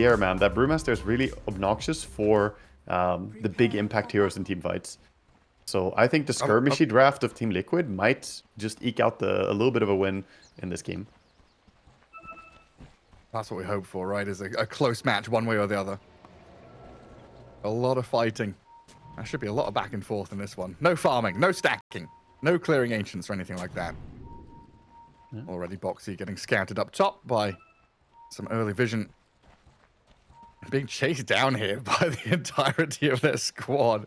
clear, man, that Brewmaster is really obnoxious for the big impact heroes in team fights. So I think the skirmishy draft of Team Liquid might just eke out a little bit of a win in this game. That's what we hope for, right? Is a close match one way or the other. A lot of fighting. There should be a lot of back and forth in this one. No farming, no stacking, no clearing ancients or anything like that. Yeah. Already Boxy getting scouted up top by some early vision. Being chased down here by the entirety of their squad.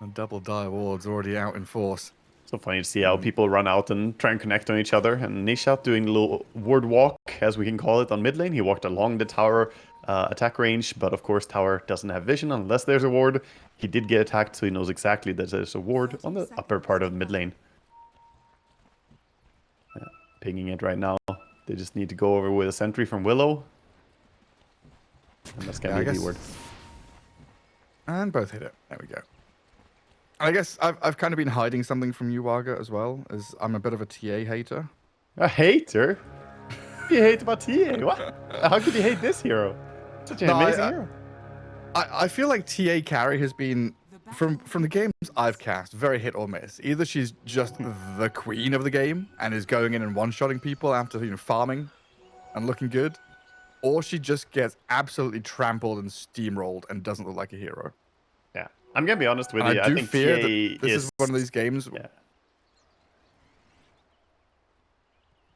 And double dire wards already out in force. So funny to see how people run out and try and connect on each other. And Nisha doing a little ward walk, as we can call it, on mid lane. He walked along the tower attack range, but of course tower doesn't have vision unless there's a ward. He did get attacked, so he knows exactly that there's a ward on the upper part of the mid lane. Yeah, pinging it right now. They just need to go over with a sentry from Willow. And that's gonna be the ward. And both hit it. There we go. I guess I've kind of been hiding something from you, Waga, as well, as I'm a bit of a TA hater. A hater? What do you hate about TA? What? How could you hate this hero? Such an amazing hero. I feel like TA carry has been, from the games I've cast, very hit or miss. Either she's just the queen of the game and is going in and one-shotting people after farming and looking good, or she just gets absolutely trampled and steamrolled and doesn't look like a hero. Yeah, I'm gonna be honest with you. I think fear that this is one of these games.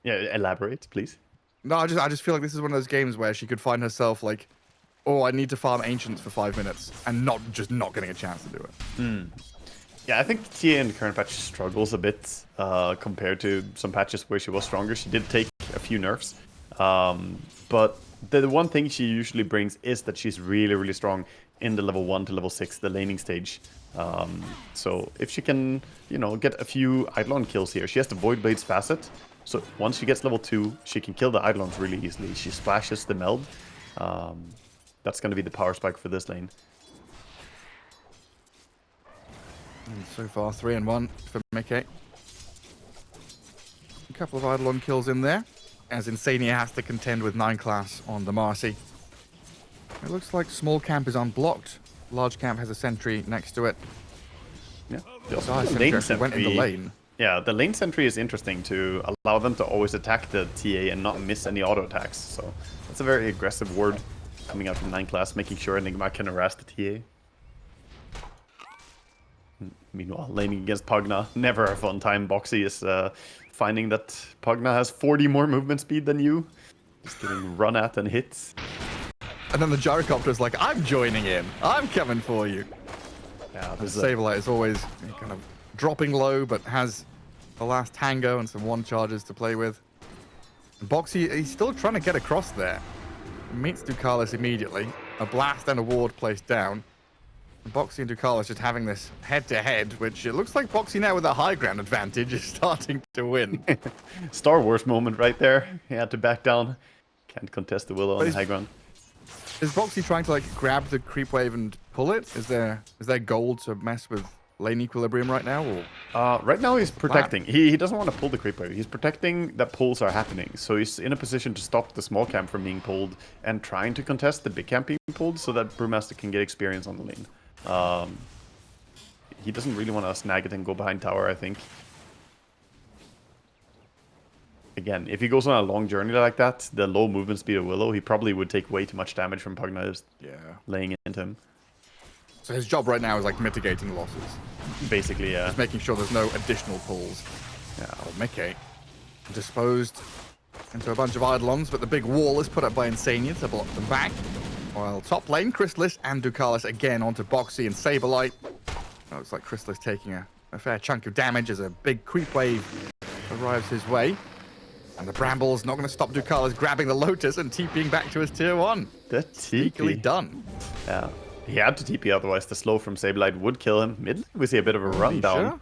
Yeah, elaborate, please. No, I just feel like this is one of those games where she could find herself like, oh, I need to farm ancients for 5 minutes, and not getting a chance to do it. Yeah, I think TA in the current patch struggles a bit compared to some patches where she was stronger. She did take a few nerfs, but the one thing she usually brings is that she's really, really strong in the level 1 to level 6, the laning stage. So if she can, get a few Eidolon kills here, she has the Void Blades facet. So once she gets level 2, she can kill the Eidolons really easily. She splashes the meld. That's going to be the power spike for this lane. And so far, 3-1 for Mickey. A couple of Eidolon kills in there, as Insania has to contend with 9 class on the Marcy. It looks like small camp is unblocked. Large camp has a sentry next to it. Yeah, the lane sentry went in the lane. Yeah, the lane sentry is interesting to allow them to always attack the TA and not miss any auto attacks. So that's a very aggressive ward coming out from 9 class, making sure Enigma can harass the TA. Meanwhile, laning against Pugna, never a fun time. Boxy is finding that Pugna has 40 more movement speed than you. Just getting run at and hit. And then the gyrocopter's like, I'm joining in. I'm coming for you. Yeah, Saberlight is always kind of dropping low, but has the last tango and some one charges to play with. And Boxy, he's still trying to get across there. Meets Ducalis immediately. A blast and a ward placed down. And Boxy and Ducalis just having this head-to-head, which it looks like Boxy now with a high ground advantage is starting to win. Star Wars moment right there. He had to back down. Can't contest the Willow on the high ground. Is Boxy trying to grab the creep wave and pull it? Is there goal to mess with lane equilibrium right now? Or? Right now he's protecting. He doesn't want to pull the creep wave. He's protecting that pulls are happening. So he's in a position to stop the small camp from being pulled and trying to contest the big camp being pulled so that Brewmaster can get experience on the lane. He doesn't really want to snag it and go behind tower, I think. Again, if he goes on a long journey like that, the low movement speed of Willow, he probably would take way too much damage from Pugna just laying into him. So his job right now is mitigating losses. Basically, yeah. Just making sure there's no additional pulls. Yeah, Mickey disposed into a bunch of Eidolons, but the big wall is put up by Insania to block them back. While top lane, Chrysalis and Ducalis again onto Boxy and Saberlight. Looks like Chrysalis taking a fair chunk of damage as a big creep wave arrives his way. And the Bramble's not going to stop Ducalis grabbing the Lotus and TPing back to his tier 1. That's sneakily done. Yeah. He had to TP, otherwise the slow from Saberlight would kill him. Mid, we see a bit of a rundown.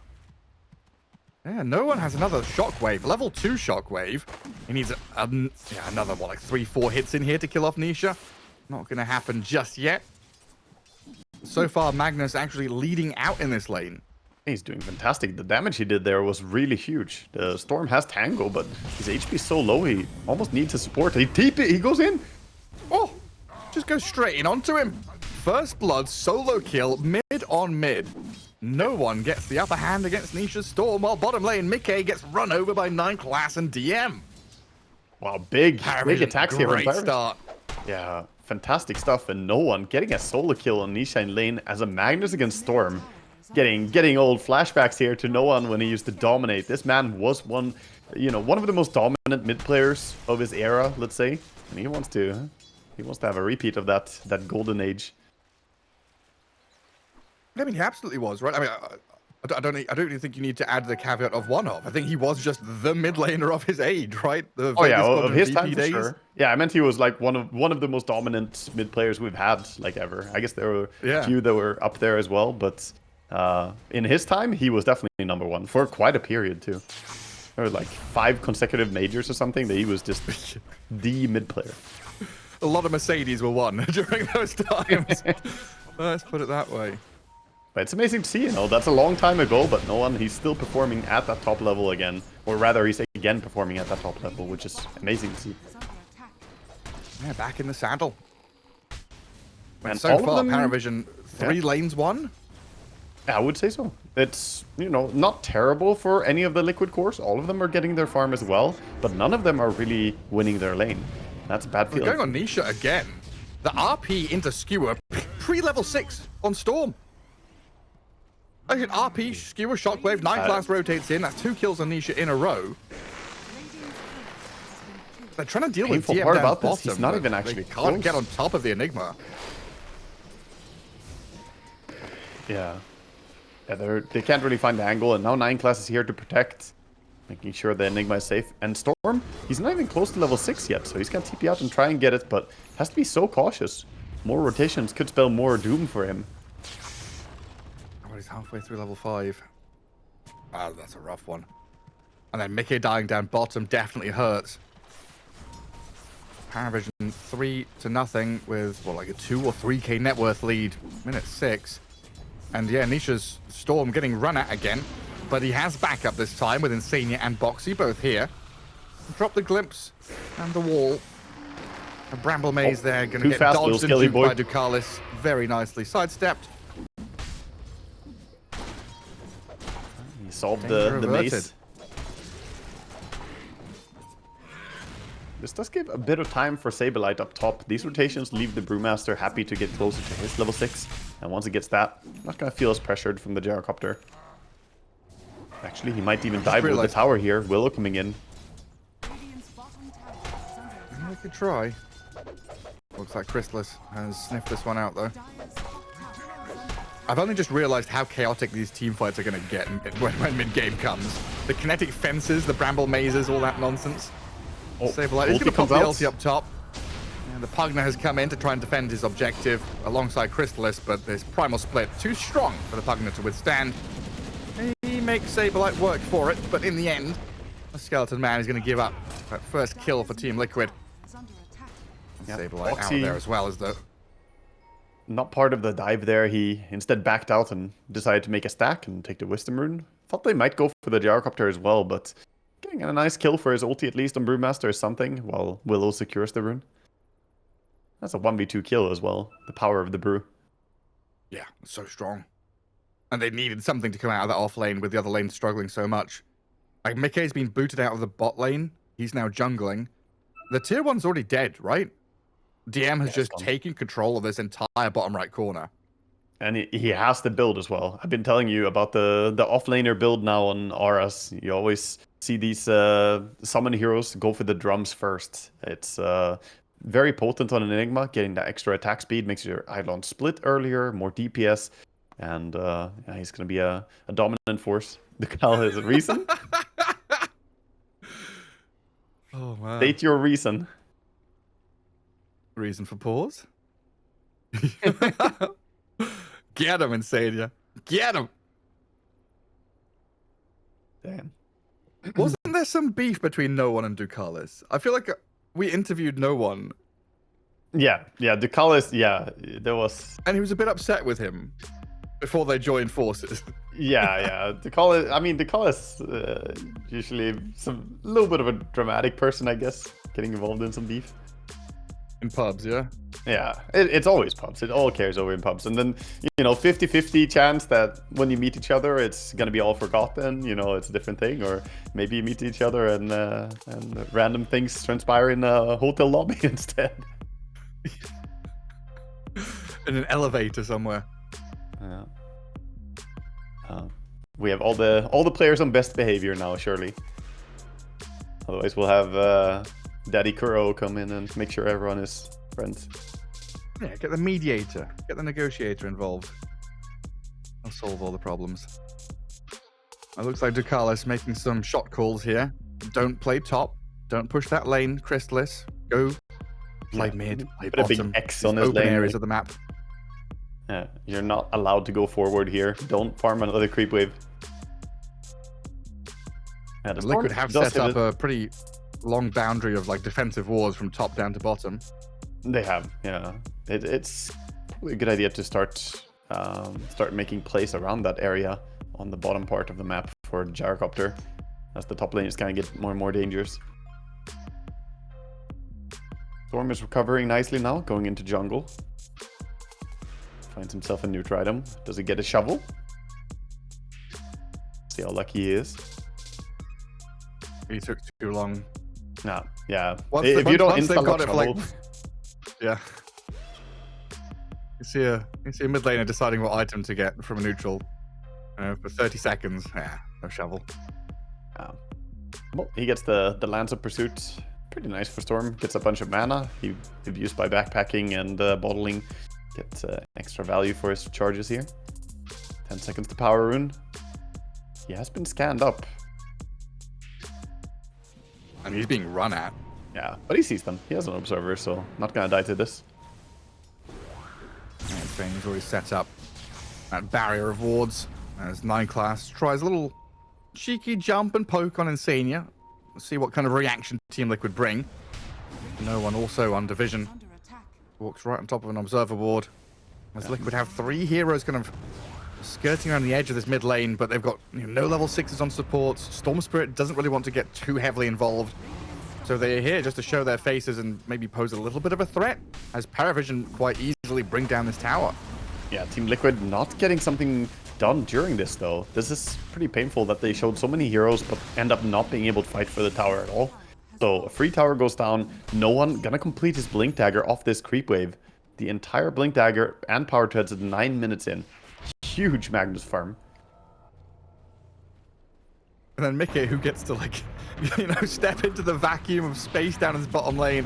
Sure? Yeah, no one has another shockwave. Level 2 shockwave. He needs another, 3-4 hits in here to kill off Nisha. Not going to happen just yet. So far, Magnus actually leading out in this lane. He's doing fantastic. The damage he did there was really huge. The Storm has Tango, but his HP is so low, he almost needs his support. He TP, he goes in. Oh, just go straight in onto him. First blood, solo kill, mid on mid. No one gets the upper hand against Nisha's Storm, while bottom lane, Mickey gets run over by 9 Class and DM. Wow, big Parivision, attacks here from great Parivision. start. Yeah, fantastic stuff. And no one getting a solo kill on Nisha in lane as a Magnus against Storm. Getting old flashbacks here to no one when he used to dominate. This man was one of the most dominant mid players of his era, let's say. And he wants to have a repeat of that golden age. I mean, he absolutely was, right? I mean, I don't even think you need to add the caveat of one of. I think he was just the mid laner of his age, right? The Oh yeah, Vegas of his VP time for days. sure. Yeah, I meant he was like one of the most dominant mid players we've had like ever. I guess there were a few that were up there as well, but in his time he was definitely number one for quite a period too. There were like 5 consecutive majors or something that he was just the mid player. A lot of Mercedes were won during those times. Let's put it that way. But it's amazing to see, that's a long time ago, but he's still performing at that top level again. Or rather, he's again performing at that top level, which is amazing to see. Yeah, back in the saddle. And And so far, Parivision, 3 lanes won? I would say so. It's, not terrible for any of the liquid cores. All of them are getting their farm as well, but none of them are really winning their lane. That's a bad feeling. We're going on Nisha again. The RP into Skewer, pre-level 6 on Storm. I hit RP, Skewer, Shockwave, 9 Class rotates in. That's 2 kills on Nisha in a row. They're trying to deal with DM part down about bottom. this, he's not even actually they can't close. get on top of the Enigma. Yeah. They can't really find the angle, and now 9 Class is here to protect, making sure the Enigma is safe. And Storm, he's not even close to level 6 yet, so he's gonna TP out and try and get it, but has to be so cautious. More rotations could spell more doom for him. Oh, he's halfway through level 5. Oh, that's a rough one. And then Mickey dying down bottom definitely hurts. Parivision 3-0 with, well, like a 2 or 3k net worth lead. Minute 6. And yeah, Nisha's Storm getting run at again. But he has backup this time with Insania and Boxy both here. Drop the glimpse and the wall. A Bramble Maze there, going to get dodged and duped by Ducalis. Very nicely sidestepped. He solved the maze. This does give a bit of time for Saberlight up top. These rotations leave the Brewmaster happy to get closer to his level 6. And once he gets that, not going to feel as pressured from the gyrocopter. Actually, he might even dive with the tower here. Willow coming in. We could try. Looks like Chrysalis has sniffed this one out, though. I've only just realized how chaotic these team fights are going to get when mid-game comes. The kinetic fences, the bramble mazes, all that nonsense. Oh, Saberlight is going to pop the ulti up top. And the Pugna has come in to try and defend his objective alongside Chrysalis, but this primal split too strong for the Pugna to withstand. He makes Saberlight work for it, but in the end, the Skeleton Man is going to give up that first kill for Team Liquid. Yeah, Saberlight out there as well as the... Not part of the dive there. He instead backed out and decided to make a stack and take the Wisdom Rune. Thought they might go for the gyrocopter as well, but getting a nice kill for his ulti at least on Brewmaster is something, while Willow secures the rune. That's a 1v2 kill as well. The power of the Brew. Yeah, so strong. And they needed something to come out of that off lane with the other lane struggling so much. Like, Mickey's been booted out of the bot lane. He's now jungling. The tier 1's already dead, right? DM has just taken control of this entire bottom right corner. And he has to build as well. I've been telling you about the offlaner build now on Auras. You always see these summon heroes go for the drums first. It's very potent on an Enigma. Getting that extra attack speed makes your Eidolon split earlier, more DPS. And yeah, he's going to be a dominant force. The Cal has a reason. Oh, man. State your reason. Reason for pause? Get him, Insania. Get him! Damn. Wasn't there some beef between No One and Ducalis? I feel like we interviewed No One. Yeah, Ducalis, yeah, there was... And he was a bit upset with him. before they join forces. Yeah. Dekal is usually a little bit of a dramatic person, I guess, getting involved in some beef. In pubs, yeah? Yeah, it's always pubs. It all carries over in pubs. And then, 50-50 chance that when you meet each other, it's going to be all forgotten. It's a different thing. Or maybe you meet each other and random things transpire in a hotel lobby instead. In an elevator somewhere. Yeah. We have all the players on best behavior now, surely. Otherwise, we'll have Daddy Kuro come in and make sure everyone is friends. Yeah, get the mediator, get the negotiator involved. I'll solve all the problems. It looks like Ducalis making some shot calls here. Don't play top. Don't push that lane, Crystallis. Go play mid, play Put a bottom. big X on his open lane. areas of the map. Yeah, you're not allowed to go forward here. Don't farm another creep wave. Yeah, Liquid have set up a pretty long boundary of like defensive walls from top down to bottom. They have, yeah. It's probably a good idea to start making plays around that area on the bottom part of the map for the gyrocopter, as the top lane is going to get more and more dangerous. Storm is recovering nicely now, going into jungle. Finds himself a neutral item. Does he get a shovel? See how lucky he is. He took too long. Nah, yeah. Once If you don't they've install got a it for shovel, like, yeah. You see a mid laner deciding what item to get from a neutral for 30 seconds. Yeah, no shovel. well, he gets the Lance of Pursuit. Pretty nice for Storm. Gets a bunch of mana. He used by backpacking and bottling. Gets extra value for his charges here. 10 seconds to power rune. He has been scanned up. And he's being run at. Yeah, but he sees them. He has an observer, so not gonna die to this. And Spain's already set up that barrier of wards as 9 class tries a little cheeky jump and poke on Insania. Let's see what kind of reaction Team Liquid bring. No one also on Division. Walks right on top of an observer ward. As Liquid have 3 heroes kind of skirting around the edge of this mid lane, but they've got no level 6s on supports. Storm Spirit doesn't really want to get too heavily involved. So they're here just to show their faces and maybe pose a little bit of a threat, as Parivision quite easily bring down this tower. Yeah, Team Liquid not getting something done during this, though. This is pretty painful that they showed so many heroes, but end up not being able to fight for the tower at all. So a free tower goes down. No one gonna complete his Blink Dagger off this creep wave. The entire Blink Dagger and Power Treads at 9 minutes in. Huge Magnus farm. And then Mickey, who gets to like, step into the vacuum of space down his bottom lane,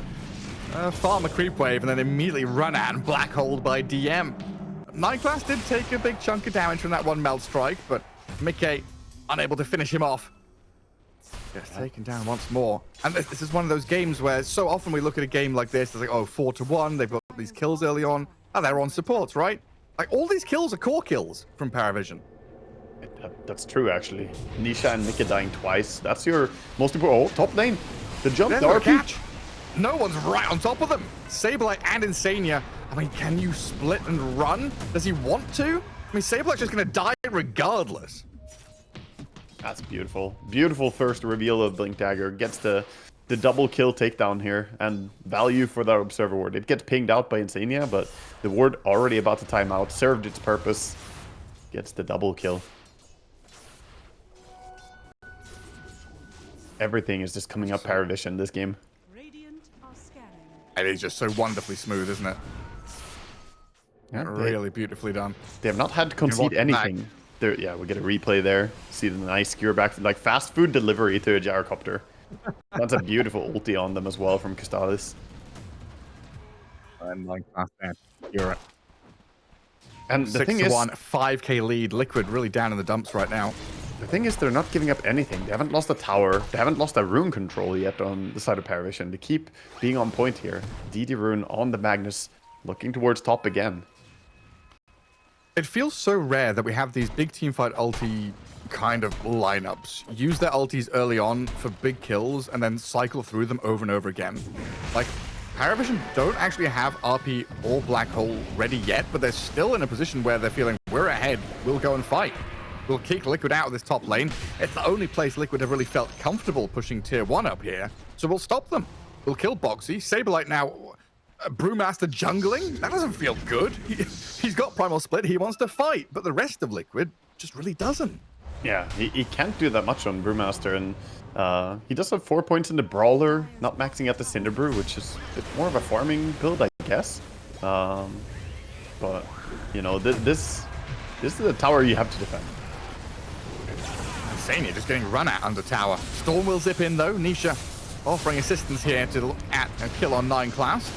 farm a creep wave, and then immediately run at and black holed by DM. 9 class did take a big chunk of damage from that one melt strike, but Mickey unable to finish him off. Gets taken down once more. And this is one of those games where so often we look at a game like this, it's like, oh, 4-1, they've got these kills early on. Oh, they're on supports, right? Like, all these kills are core kills from Parivision. That's true, actually. Nisha and Mika dying twice. That's your most important... Oh, top lane. The jump, There's the no RP. catch. No one's right on top of them. Sableye and Insania. I mean, can you split and run? Does he want to? I mean, Sableye's just going to die regardless. That's beautiful. Beautiful first reveal of Blink Dagger. Gets the double kill takedown here. And value for that Observer Ward. It gets pinged out by Insania, but the ward already about to time out. Served its purpose. Gets the double kill. Everything is just coming up Parivision this game. It is just so wonderfully smooth, isn't it? Yeah, really beautifully done. They have not had to concede anything. Yeah, we get a replay there. See the nice skewer back, like fast food delivery to a gyrocopter. That's a beautiful ulti on them as well from Crystallis. And like that, you're right. And the thing is, 6-1, 5k lead. Liquid really down in the dumps right now. the thing is, they're not giving up anything. They haven't lost a tower. They haven't lost a rune control yet on the side of Parivision. They keep being on point here. DD rune on the Magnus, looking towards top again. It feels so rare that we have these big teamfight ulti kind of lineups. Use their ultis early on for big kills and then cycle through them over and over again. Like, Parivision don't actually have RP or Black Hole ready yet, but they're still in a position where they're feeling we're ahead ahead will go and fight. We'll kick Liquid out of this top lane. It's the only place Liquid have really felt comfortable pushing tier 1 up here. So we'll stop them. We'll kill Boxy. Saberlight now, Brewmaster jungling? That doesn't feel good. He's got Primal Split. He wants to fight. But the rest of Liquid just really doesn't. Yeah, he can't do that much on Brewmaster. And he does have 4 points in the Brawler, not maxing out the Cinder Brew, which is a bit more of a farming build, I guess. But, you know, this is a tower you have to defend. Insania just getting run at under tower. Storm will zip in though. Nisha offering assistance here to look at a kill on 9 class.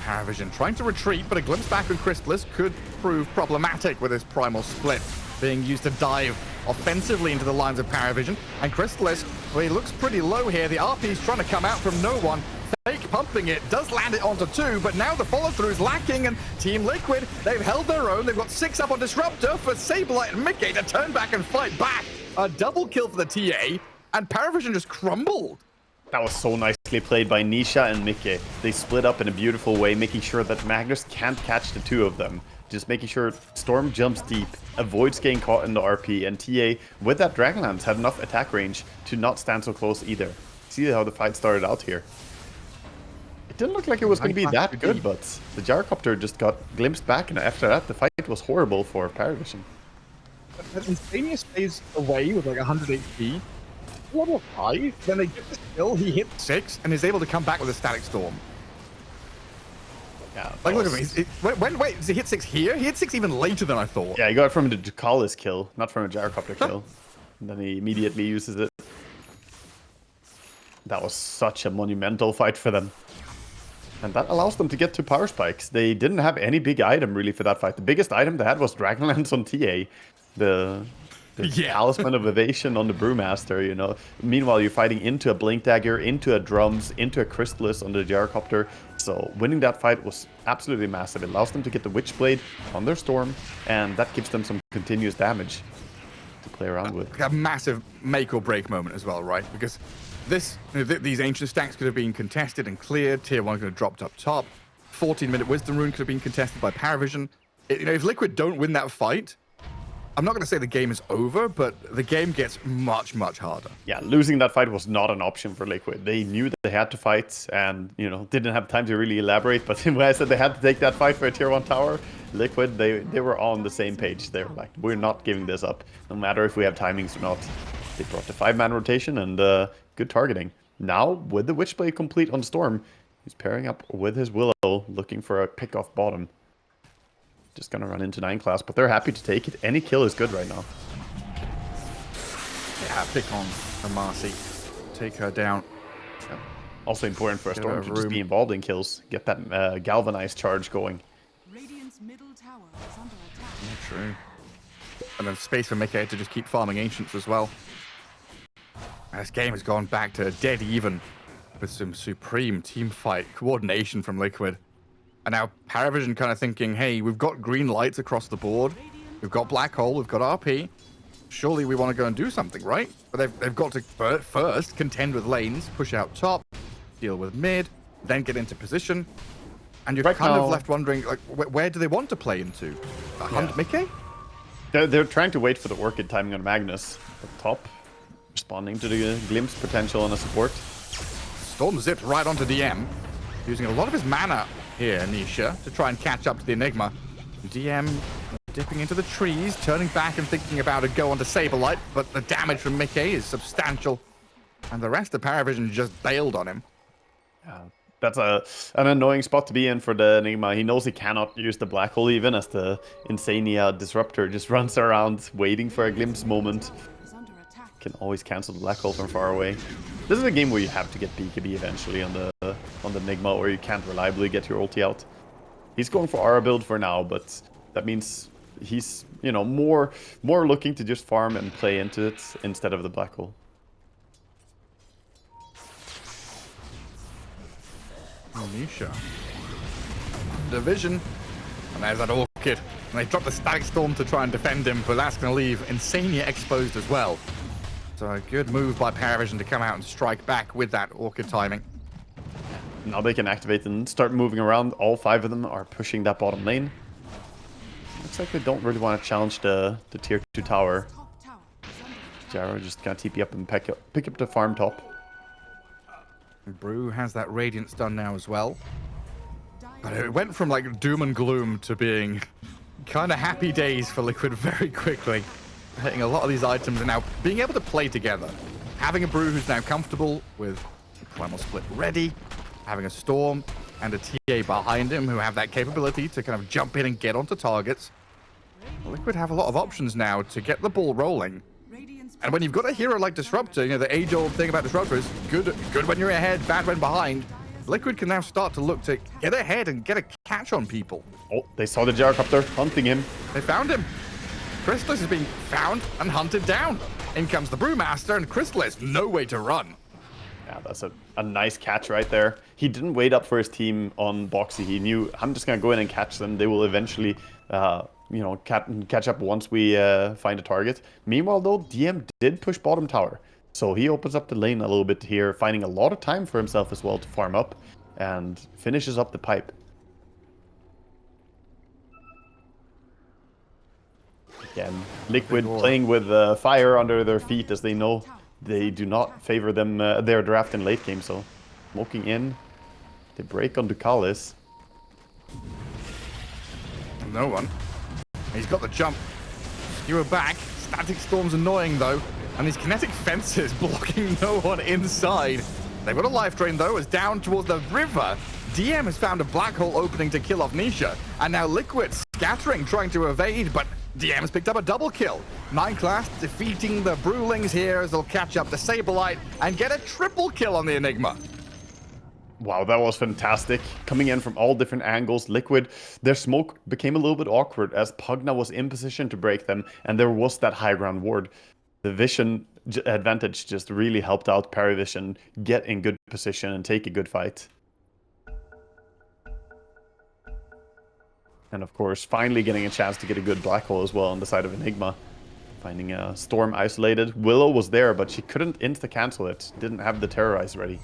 Parivision trying to retreat, but a glimpse back on Crystallis could prove problematic with his Primal Split being used to dive offensively into the lines of Parivision. And Crystallis, well, he looks pretty low here. The RP's trying to come out from no one. Fake pumping it, does land it onto 2, but now the follow-through is lacking, and Team Liquid, they've held their own. They've got 6 up on Disruptor for Saberlight and Mickey to turn back and fight back. A double kill for the TA, and Parivision just crumbled. That was so nicely played by Nisha and Mickey. They split up in a beautiful way, making sure that Magnus can't catch the 2 of them. Just making sure Storm jumps deep, avoids getting caught in the RP, and TA, with that Dragonlance, had enough attack range to not stand so close either. See how the fight started out here. It didn't look like it was going to be that good, but the Gyrocopter just got glimpsed back, and after that, the fight was horrible for Parivision. But Insania stays away with like 100 HP. Level 5, then they get the kill, he hits 6, and is able to come back with a Static Storm. Yeah, like, look at me. Wait, does he hit 6 here? He hit 6 even later than I thought. Yeah, he got it from the Ducalis kill, not from a Gyrocopter kill. And then he immediately uses it. That was such a monumental fight for them. And that allows them to get to power spikes. They didn't have any big item really for that fight. The biggest item they had was Dragonlance on TA. The Talisman of Evasion on the Brewmaster, you know. Meanwhile, you're fighting into a Blink Dagger, into a Drums, into a Crystallis on the Gyrocopter. So winning that fight was absolutely massive. It allows them to get the Witchblade on their Storm, and that gives them some continuous damage to play around with. A massive make or break moment as well, right? Because these ancient stacks could have been contested and cleared. Tier 1 could have dropped up top. 14-minute Wisdom Rune could have been contested by Parivision. You know, if Liquid don't win that fight, I'm not going to say the game is over, but the game gets much, much harder. Yeah, losing that fight was not an option for Liquid. They knew that they had to fight and, you know, didn't have time to really elaborate. But when I said they had to take that fight for a Tier 1 tower, Liquid, they were on the same page. They were like, we're not giving this up, no matter if we have timings or not. They brought the 5-man rotation and good targeting. Now, with the Witchblade complete on Storm, he's pairing up with his Willow, looking for a pick off bottom. Just gonna run into 9 class, but they're happy to take it. Any kill is good right now. Yeah, pick on Marcy. Take her down. Yeah. Also important for a Storm to just be involved in kills. Get that galvanized charge going. Radiant's middle tower is under attack. Yeah, true. And then space for Mickey to just keep farming Ancients as well. This game has gone back to dead even with some supreme team fight coordination from Liquid. And now Parivision kind of thinking, hey, we've got green lights across the board. We've got Black Hole, we've got RP. Surely we want to go and do something, right? But they've got to first contend with lanes, push out top, deal with mid, then get into position. And you're kind of left wondering, like, where do they want to play into? Hunt Mickey? They're trying to wait for the Orchid timing on Magnus at top. Responding to the glimpse potential on a support. Storm zipped right onto DM, using a lot of his mana here, Nisha, to try and catch up to the Enigma. DM dipping into the trees, turning back and thinking about a go onto Saberlight, but the damage from Mickey is substantial. And the rest of Parivision just bailed on him. That's an annoying spot to be in for the Enigma. He knows he cannot use the Black Hole even as the Insania Disruptor just runs around waiting for a glimpse moment. Can always cancel the Black Hole from far away. This is a game where you have to get BKB eventually on the Enigma, or you can't reliably get your ulti out. He's going for Aura build for now, but that means he's, you know, more looking to just farm and play into it instead of the Black Hole. Nisha. Division. And there's that Orchid. And they drop the Static Storm to try and defend him, but that's going to leave Insania exposed as well. So a good move by Parivision to come out and strike back with that Orchid timing. Now they can activate and start moving around. All 5 of them are pushing that bottom lane. Looks like they don't really want to challenge the tier 2 tower. Top tower is under attack. Jaro just gonna TP up and pick up the farm top. And Brew has that Radiance done now as well. But it went from like doom and gloom to being kind of happy days for Liquid very quickly. Hitting a lot of these items and now being able to play together. Having a Brew who's now comfortable with Primal Split ready. Having a Storm and a TA behind him who have that capability to kind of jump in and get onto targets. Liquid have a lot of options now to get the ball rolling. Radiant's And when you've got a hero like Disruptor, you know, the age-old thing about Disruptor is good when you're ahead, bad when behind. Liquid can now start to look to get ahead and get a catch on people. Oh, they saw the gyrocopter hunting him. They found him. Chrysalis is being found and hunted down. In comes the Brewmaster, and Chrysalis, no way to run. Yeah, that's a nice catch right there. He didn't wait up for his team on Boxy. He knew, I'm just going to go in and catch them. They will eventually, you know, catch up once we find a target. Meanwhile, though, DM did push bottom tower. So he opens up the lane a little bit here, finding a lot of time for himself as well to farm up and finishes up the pipe. Again, Liquid playing with fire under their feet as they know they do not favor them their draft in late game. So smoking in, they break on Ducalis. No one. He's got the jump. Skewer back. Static Storm's annoying though. And these kinetic fences blocking no one inside. They've got a life drain though, as down towards the river. DM has found a black hole opening to kill off Nisha. And now Liquid scattering, trying to evade, but DM has picked up a double kill. 9 class defeating the Brewlings here as they'll catch up the Saberlight and get a triple kill on the Enigma. Wow, that was fantastic. Coming in from all different angles. Liquid, their smoke became a little bit awkward as Pugna was in position to break them, and there was that high ground ward. The vision advantage just really helped out Parivision get in good position and take a good fight. And of course, finally getting a chance to get a good black hole as well on the side of Enigma. Finding a Storm isolated. Willow was there, but she couldn't insta-cancel it. Didn't have the Terrorize ready.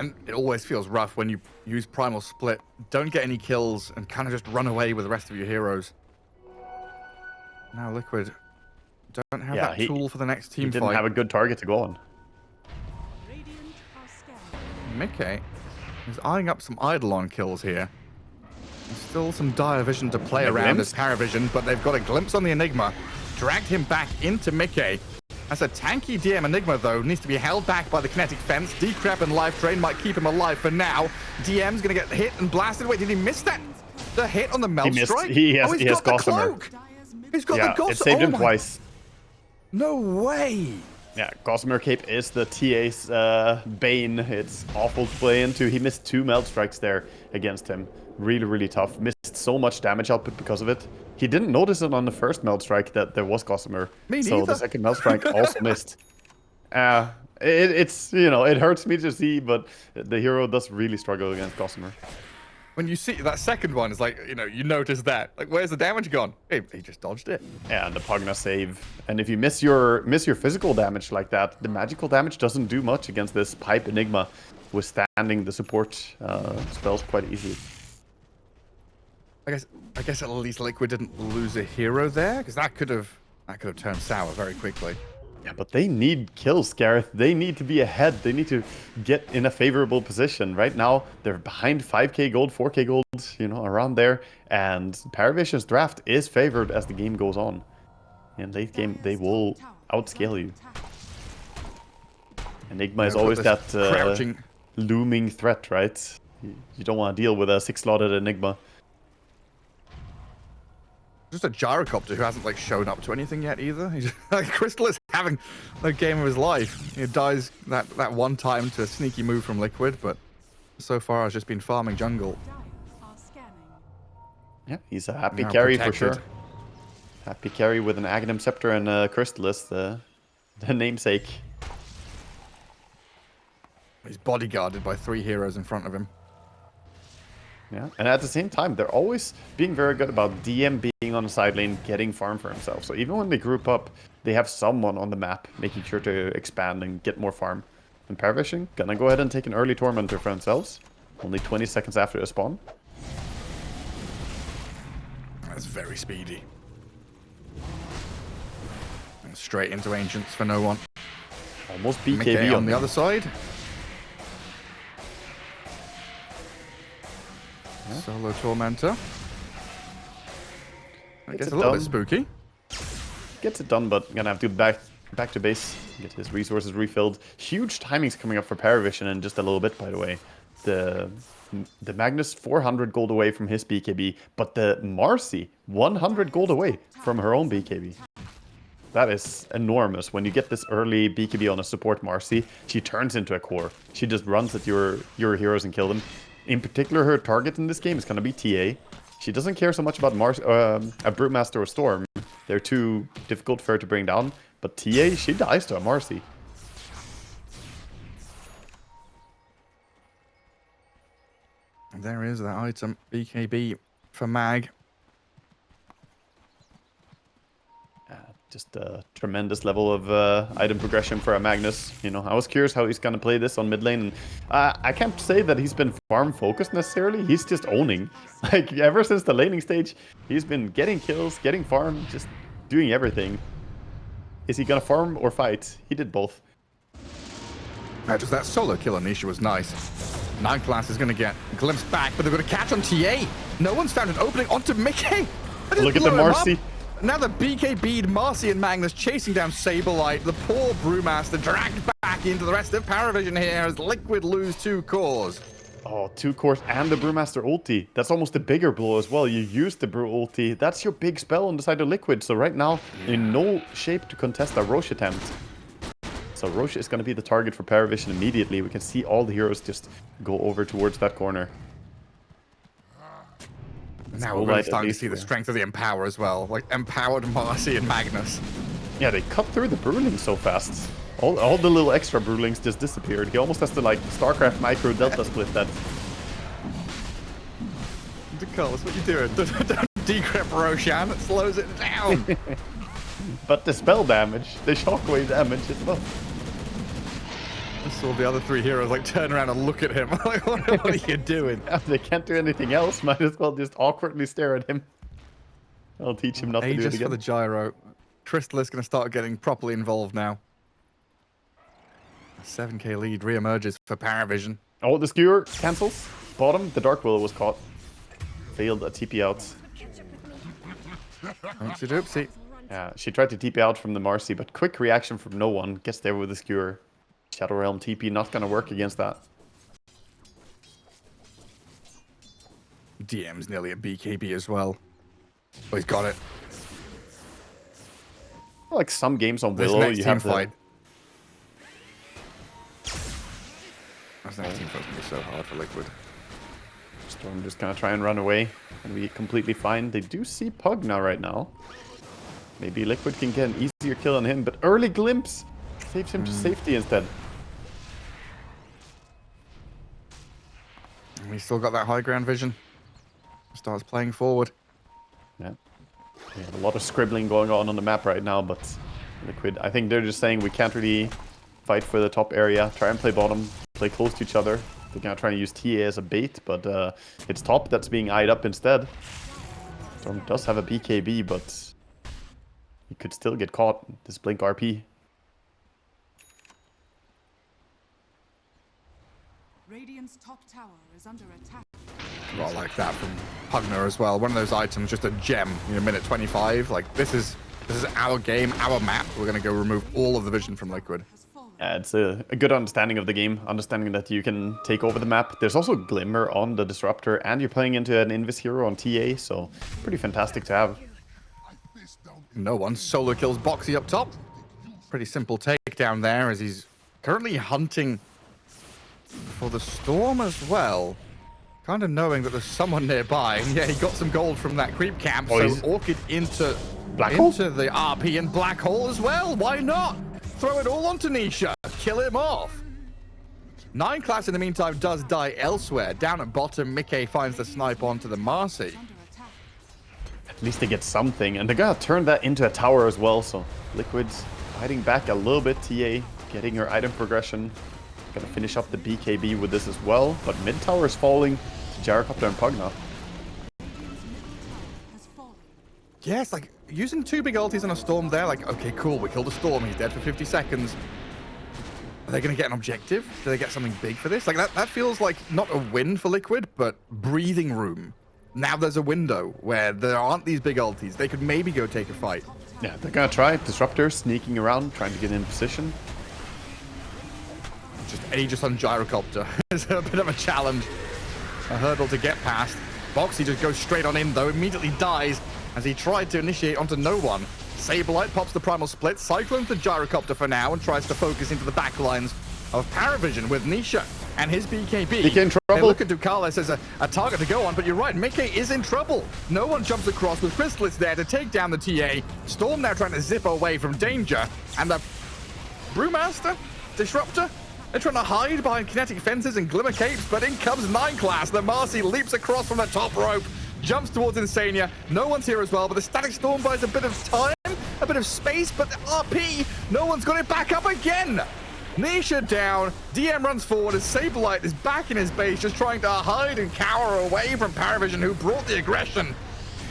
And it always feels rough when you use Primal Split, don't get any kills, and kind of just run away with the rest of your heroes. Now Liquid don't have that tool for the next team He didn't fight. have a good target to go on. Radiant are scanning. Mickey is eyeing up some Eidolon kills here. There's still some dire vision to play around as Parivision, but they've got a glimpse on the Enigma. Dragged him back into Mickey. As a tanky DM Enigma, though, needs to be held back by the kinetic fence. Decrep and Life Drain might keep him alive for now. DM's going to get hit and blasted. Wait, did he miss that? The hit on the Melt Strike? He has he's got the Gossamer. cloak. He's got the Gossamer. It saved him twice. No way. Yeah, Gossamer Cape is the TA's bane. It's awful to play into. He missed 2 Melt Strikes there against him. Really, really tough. Missed so much damage output because of it. He didn't notice it on the first Melt Strike that there was Gossamer. Me so neither. the second Melt Strike also missed. It's, you know, it hurts me to see, but the hero does really struggle against Gossamer. When you see that second one, it's like, you know, you notice that. Like, where's the damage gone? He just dodged it. Yeah, and the Pugna save. And if you miss your physical damage like that, the magical damage doesn't do much against this Pipe Enigma, withstanding the support spells quite easily. I guess at least Liquid didn't lose a hero there, because that could have turned sour very quickly. Yeah, but they need kills, Gareth. They need to be ahead. They need to get in a favorable position. Right now, they're behind 5k gold, 4k gold, you know, around there. And Parivision's draft is favored as the game goes on. In late game, they will outscale you. Enigma is always that crouching looming threat, right? You don't want to deal with a 6-slotted Enigma. Just a gyrocopter who hasn't like shown up to anything yet either. He's like, Crystal is having the game of his life. He dies that one time to a sneaky move from Liquid, but so far has just been farming jungle. Are scanning. Yeah, he's a happy Now carry protected. for sure. Happy carry with an Aghanim Scepter and a Crystallis, the namesake. He's bodyguarded by 3 heroes in front of him. Yeah, and at the same time, they're always being very good about DM being on the side lane, getting farm for himself. So even when they group up, they have someone on the map making sure to expand and get more farm. And Parivision gonna go ahead and take an early Tormentor for themselves. Only 20 seconds after the spawn. That's very speedy. And straight into Ancients for no one. Almost BKB Mickey on the other side. Yeah. Solo Tormentor. I guess a little bit spooky. Gets it done, but gonna have to back to base, get his resources refilled. Huge timings coming up for Parivision in just a little bit, by the way. The Magnus 400 gold away from his BKB, but the Marcy 100 gold away from her own BKB. That is enormous. When you get this early BKB on a support Marcy, she turns into a core. She just runs at your heroes and kill them. In particular, her target in this game is going to be TA. She doesn't care so much about a Brewmaster or Storm. They're too difficult for her to bring down. But TA, she dies to a Marcy. And there is that item, BKB for Mag. Just a tremendous level of item progression for a Magnus. You know, I was curious how he's gonna play this on mid lane. And, I can't say that he's been farm focused necessarily. He's just owning. Like ever since the laning stage, he's been getting kills, getting farm, just doing everything. Is he gonna farm or fight? He did both. Just that solo kill on Nisha was nice. 9 class is gonna get a glimpse back, but they're gonna catch on TA. No one's found an opening onto Mickey. Look at the Marcy. Now the BKB'd Marcy and Magnus chasing down Saberlight. The poor Brewmaster dragged back into the rest of Parivision here as Liquid lose 2 cores. Oh, 2 cores and the Brewmaster ulti. That's almost a bigger blow as well. You use the Brew ulti. That's your big spell on the side of Liquid. So right now, in no shape to contest a Roche attempt. So Roche is going to be the target for Parivision immediately. We can see all the heroes just go over towards that corner. Now we're really starting to see the strength of the Empower as well. Like, empowered Marcy and Magnus. Yeah, they cut through the Brewlings so fast. All the little extra Brewlings just disappeared. He almost has to, like, StarCraft micro delta split that. Carlos, what are you doing? Don't decrypt Roshan. It slows it down. But the spell damage, the shockwave damage is well. I saw the other 3 heroes like turn around and look at him. Like, what are you doing? They can't do anything else. Might as well just awkwardly stare at him. I'll teach him not to do it Just again. for the gyro. Crystal is going to start getting properly involved now. A 7k lead re-emerges for Parivision. Oh, the skewer cancels. Bottom, the Dark Willow was caught. Failed a TP out. Oopsie doopsie. Yeah, she tried to TP out from the Marcy, but quick reaction from no one. Gets there with the skewer. Shadow Realm TP not gonna work against that. DM's nearly a BKB as well. Oh, he's got it. Like some games on Willow, you have fight. This next team fight's gonna be so hard for Liquid. Storm just gonna try and run away and be completely fine. They do see Pug now right now. Maybe Liquid can get an easier kill on him, but early glimpse saves him to safety instead. And we still got that high ground vision. Starts playing forward. Yeah. We have a lot of scribbling going on the map right now, but Liquid, I think they're just saying we can't really fight for the top area. Try and play bottom, play close to each other. They're gonna try and use TA as a bait, but it's top that's being eyed up instead. Storm does have a BKB, but he could still get caught. This Blink RP. Radiant's top tower is under attack. Not like that from Pugner as well. One of those items, just a gem. You know, minute 25. Like this is our game, our map. We're gonna go remove all of the vision from Liquid. Yeah, it's a good understanding of the game, understanding that you can take over the map. There's also Glimmer on the Disruptor, and you're playing into an Invis hero on TA, so pretty fantastic to have. No one solo kills Boxy up top. Pretty simple takedown there as he's currently hunting for the Storm as well. Kind of knowing that there's someone nearby. And yeah, he got some gold from that creep camp, so Orchid into the RP and Black Hole as well. Why not? Throw it all onto Nisha. Kill him off. 9 class in the meantime does die elsewhere. Down at bottom, Mickey finds the snipe onto the Marcy. At least they get something, and they're gonna turn that into a tower as well, so Liquid's fighting back a little bit. TA getting her item progression. Gonna finish up the BKB with this as well, but mid tower is falling to Gyrocopter and Pugna. Yes, like using 2 big ultis on a Storm there, like, okay, cool, we killed a Storm, he's dead for 50 seconds. Are they going to get an objective? Do they get something big for this? Like, that feels like not a win for Liquid, but breathing room. Now there's a window where there aren't these big ultis. They could maybe go take a fight. Yeah, they're going to try. Disruptor sneaking around, trying to get in position. Just Aegis on Gyrocopter is a bit of a challenge. A hurdle to get past. Boxy just goes straight on in, though, immediately dies as he tried to initiate onto no one. Saberlight pops the Primal Split, cyclones the Gyrocopter for now, and tries to focus into the back lines of Parivision with Nisha and his BKB. Mickey in trouble. They look at Ducalis as a target to go on, but you're right, Mickey is in trouble. No one jumps across with Crystallis there to take down the TA. Storm now trying to zip away from danger, and the Brewmaster, Disruptor, they're trying to hide behind kinetic fences and glimmer capes, but in comes 9 class. The Marcy leaps across from the top rope, jumps towards Insania. No one's here as well, but the Static Storm buys a bit of time, a bit of space, but the RP, no one's got it back up again. Nisha down, DM runs forward as Saberlight is back in his base, just trying to hide and cower away from Parivision, who brought the aggression.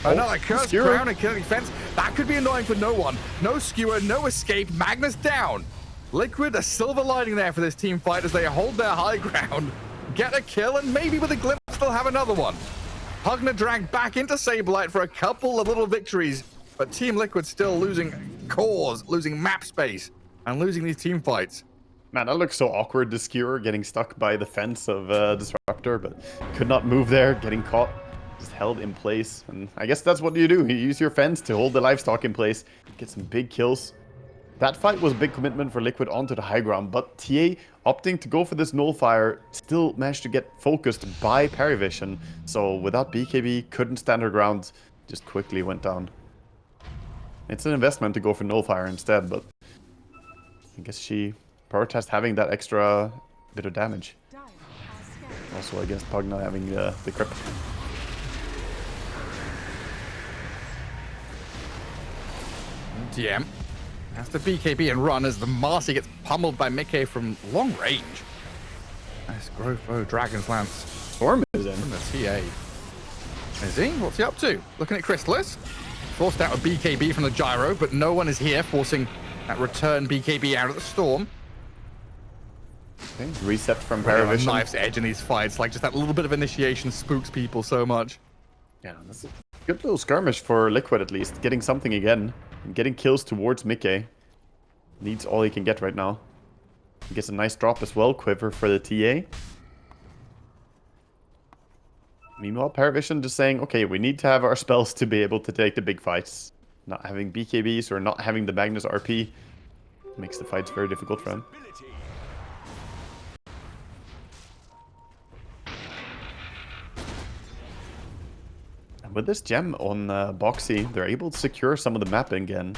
Another cursed crown and kinetic fence. That could be annoying for no one. No skewer, no escape. Magnus down. Liquid, a silver lining there for this team fight as they hold their high ground, get a kill, and maybe with a glimpse they'll have another one. Pugna dragged back into Saberlight for a couple of little victories, but Team Liquid still losing cores, losing map space, and losing these team fights. Man, that looks so awkward, the skewer getting stuck by the fence of Disruptor, but could not move there, getting caught, just held in place. And I guess that's what you do. You use your fence to hold the livestock in place, get some big kills. That fight was a big commitment for Liquid onto the high ground, but TA opting to go for this nullifier still managed to get focused by Parivision. So without BKB, couldn't stand her ground, just quickly went down. It's an investment to go for nullifier instead, but I guess she prioritized having that extra bit of damage. Also against Pugna having the crypt. DM has to BKB and run as the Marcy gets pummeled by Mickey from long range. Nice growth. Oh, Dragon's Lance. Storm is in. From the TA. Is he? What's he up to? Looking at Crystallis. Forced out a BKB from the Gyro, but no one is here, forcing that return BKB out of the Storm. Okay, reset from Really Parivision. Knife's edge in these fights, like just that little bit of initiation spooks people so much. Yeah, that's a good little skirmish for Liquid at least. Getting something again. And getting kills towards Mickey. Needs all he can get right now. He gets a nice drop as well. Quiver for the TA. Meanwhile, Parivision just saying, okay, we need to have our spells to be able to take the big fights. Not having BKBs or not having the Magnus RP makes the fights very difficult for him. With this gem on Boxy, they're able to secure some of the map again.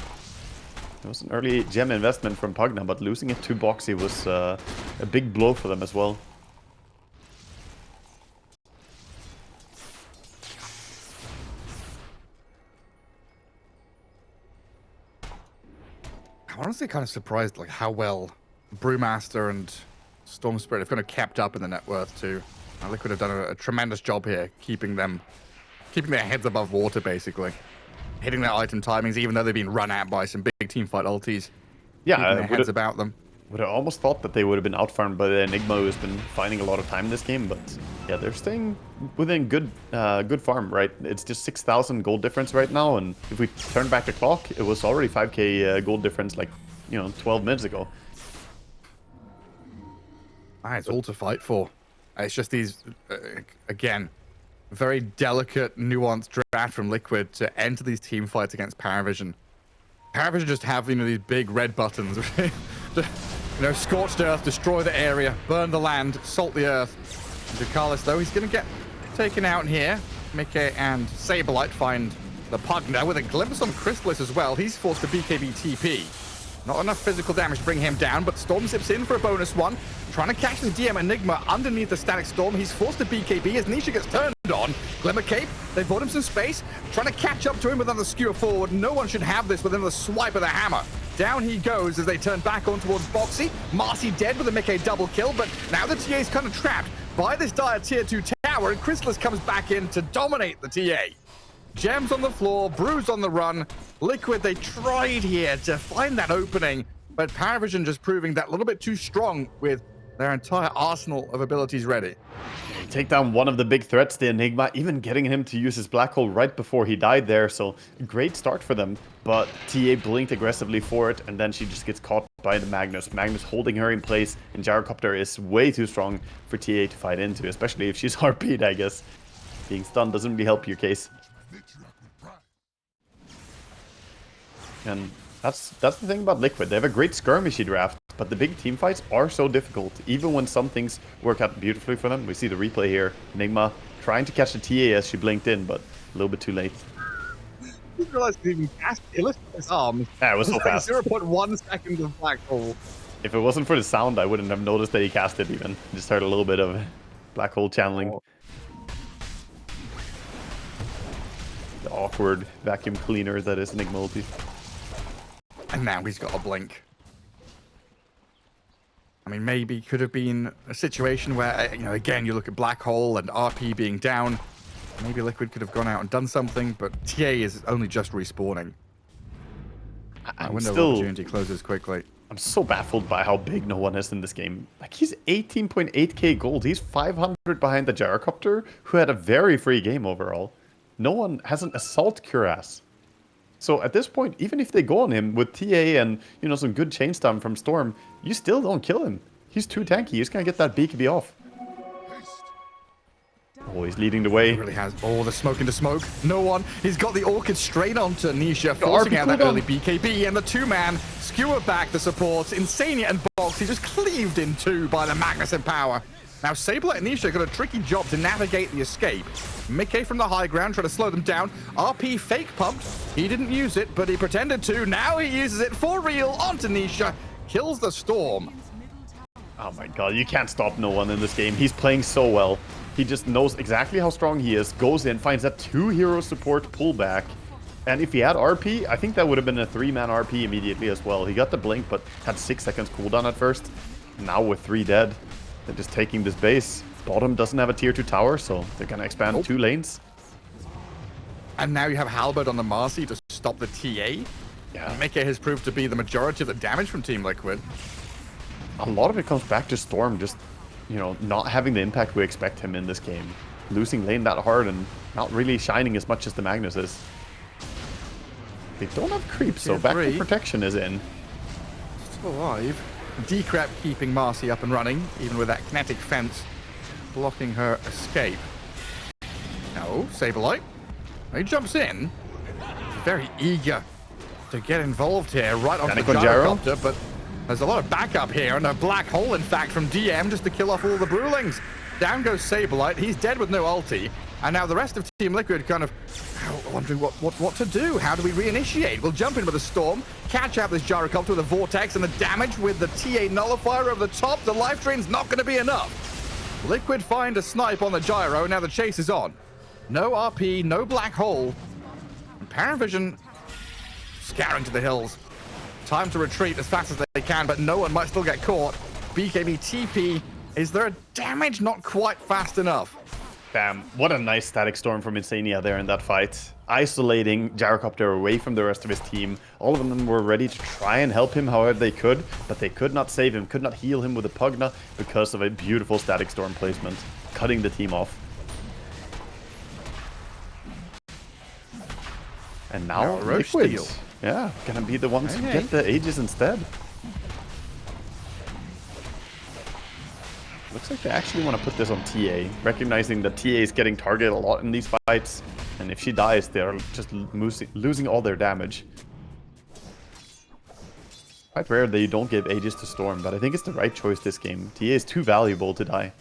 It was an early gem investment from Pugna, but losing it to Boxy was a big blow for them as well. I'm honestly kind of surprised like how well Brewmaster and Storm Spirit have kind of kept up in the net worth too. Liquid have done a tremendous job here, keeping their heads above water, basically. Hitting their item timings, even though they've been run at by some big teamfight ultis. Yeah, keeping their heads about them. Would have almost thought that they would have been outfarmed by the Enigma, who's been finding a lot of time in this game, but yeah, they're staying within good farm, right? It's just 6,000 gold difference right now, and if we turn back the clock, it was already 5k gold difference, like, 12 minutes ago. It's all to fight for. It's just these, again, very delicate, nuanced draft from Liquid to enter these team fights against Parivision. Parivision just have, these big red buttons. Scorched earth, destroy the area, burn the land, salt the earth. Ducalis, though, he's going to get taken out here. Mickey and Saberlight find the Pugna with a glimpse on Crystallis as well. He's forced to BKB TP. Not enough physical damage to bring him down, but Storm zips in for a bonus one. Trying to catch the DM Enigma underneath the Static Storm. He's forced to BKB as Nisha gets turned on. Glimmer Cape, they bought him some space. Trying to catch up to him with another skewer forward. No one should have this with another swipe of the hammer. Down he goes as they turn back on towards Boxy. Marcy dead with a Mickey double kill, but now the TA is kind of trapped by this dire tier 2 tower, and Crystallis comes back in to dominate the TA. Gems on the floor, Brews on the run. Liquid, they tried here to find that opening, but Parivision just proving that a little bit too strong with their entire arsenal of abilities ready. Take down one of the big threats, the Enigma, even getting him to use his black hole right before he died there, so great start for them. But TA blinked aggressively for it, and then she just gets caught by the Magnus. Magnus holding her in place, and Gyrocopter is way too strong for TA to fight into, especially if she's RP'd, I guess. Being stunned doesn't really help your case. And that's the thing about Liquid. They have a great skirmishy draft, but the big team fights are so difficult. Even when some things work out beautifully for them. We see the replay here. Enigma trying to catch the TA as she blinked in, but a little bit too late. I didn't realize he even cast it. Look at his arm. Yeah, it was so fast. 0.1 seconds of black hole. If it wasn't for the sound, I wouldn't have noticed that he cast it even. Just heard a little bit of black hole channeling. Oh. The awkward vacuum cleaner that is Enigma ulti. And now he's got a blink. I mean, maybe could have been a situation where, you know, again, you look at Black Hole and RP being down. Maybe Liquid could have gone out and done something, but TA is only just respawning. That window of opportunity closes quickly. I'm so baffled by how big no one is in this game. Like, he's 18.8k gold. He's 500 behind the Gyrocopter, who had a very free game overall. No one has an assault cuirass. So at this point, even if they go on him with TA and, you know, some good chain stun from Storm, you still don't kill him. He's too tanky. He's gonna get that BKB off. Oh, he's leading the way. He really has. Oh, the smoke into smoke. No one. He's got the Orchid straight onto Nisha, forcing out that early BKB, and the two-man skewer back the supports. Insania and Box, he just cleaved in two by the Magnus in power. Now, Sableye and Nisha got a tricky job to navigate the escape. Mickey from the high ground trying to slow them down. RP fake pumped. He didn't use it, but he pretended to. Now he uses it for real onto Nisha. Kills the Storm. Oh my god, you can't stop no one in this game. He's playing so well. He just knows exactly how strong he is, goes in, finds that 2-hero support pullback. And if he had RP, I think that would have been a 3-man RP immediately as well. He got the blink, but had 6 seconds cooldown at first. Now with 3 dead, they're just taking this base. Bottom doesn't have a tier 2 tower, so they're gonna expand 2 lanes. And now you have Halberd on the Marcy to stop the TA. Yeah. Mickey has proved to be the majority of the damage from Team Liquid. A lot of it comes back to Storm just, you know, not having the impact we expect him in this game. Losing lane that hard and not really shining as much as the Magnus is. They don't have creep, so backup protection is in. Still alive. Decrep keeping Marcy up and running, even with that kinetic fence blocking her escape. No, Sableye. He jumps in. He's very eager to get involved here, right onto the Gyrocopter, but there's a lot of backup here, and a black hole, in fact, from DM just to kill off all the Brewlings. Down goes Sableye. He's dead with no ulti. And now the rest of Team Liquid kind of wondering what to do. How do we reinitiate? We'll jump in with a Storm, catch out this Gyrocopter with a Vortex, and the damage with the TA Nullifier over the top. The life drain's not going to be enough. Liquid find a snipe on the Gyro. Now the chase is on. No RP, no black hole. And Parivision scouring to the hills. Time to retreat as fast as they can, but no one might still get caught. BKB TP. Is there a damage? Not quite fast enough. Bam. What a nice static storm from Insania there in that fight. Isolating Gyrocopter away from the rest of his team. All of them were ready to try and help him however they could, but they could not save him, could not heal him with a Pugna because of a beautiful static storm placement, cutting the team off. And now Liquid. Yeah, gonna be the ones who get the Aegis instead. Looks like they actually want to put this on TA, recognizing that TA is getting targeted a lot in these fights, and if she dies, they're just losing all their damage. Quite rare that you don't give Aegis to Storm, but I think it's the right choice this game. TA is too valuable to die.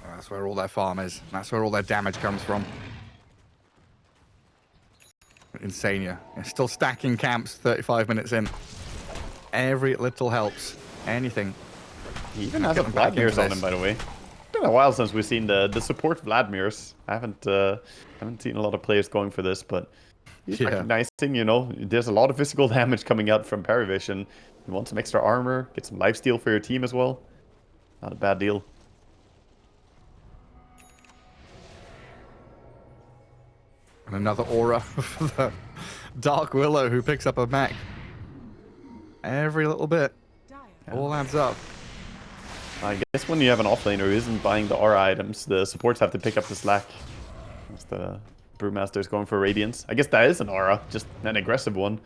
That's where all their farm is. That's where all their damage comes from. Insania. Still stacking camps 35 minutes in. Every little helps. Anything. He even has a Vladmir's on him, by the way. It's been a while since we've seen the support Vladmir's. I haven't seen a lot of players going for this, but he's recognizing, you know, there's a lot of physical damage coming out from Parivision. You want some extra armor, get some lifesteal for your team as well. Not a bad deal. And another aura for the Dark Willow who picks up a mech. Every little bit. All adds up. I guess when you have an offlaner who isn't buying the aura items, the supports have to pick up the slack. As the Brewmaster is going for Radiance. I guess that is an aura, just an aggressive one.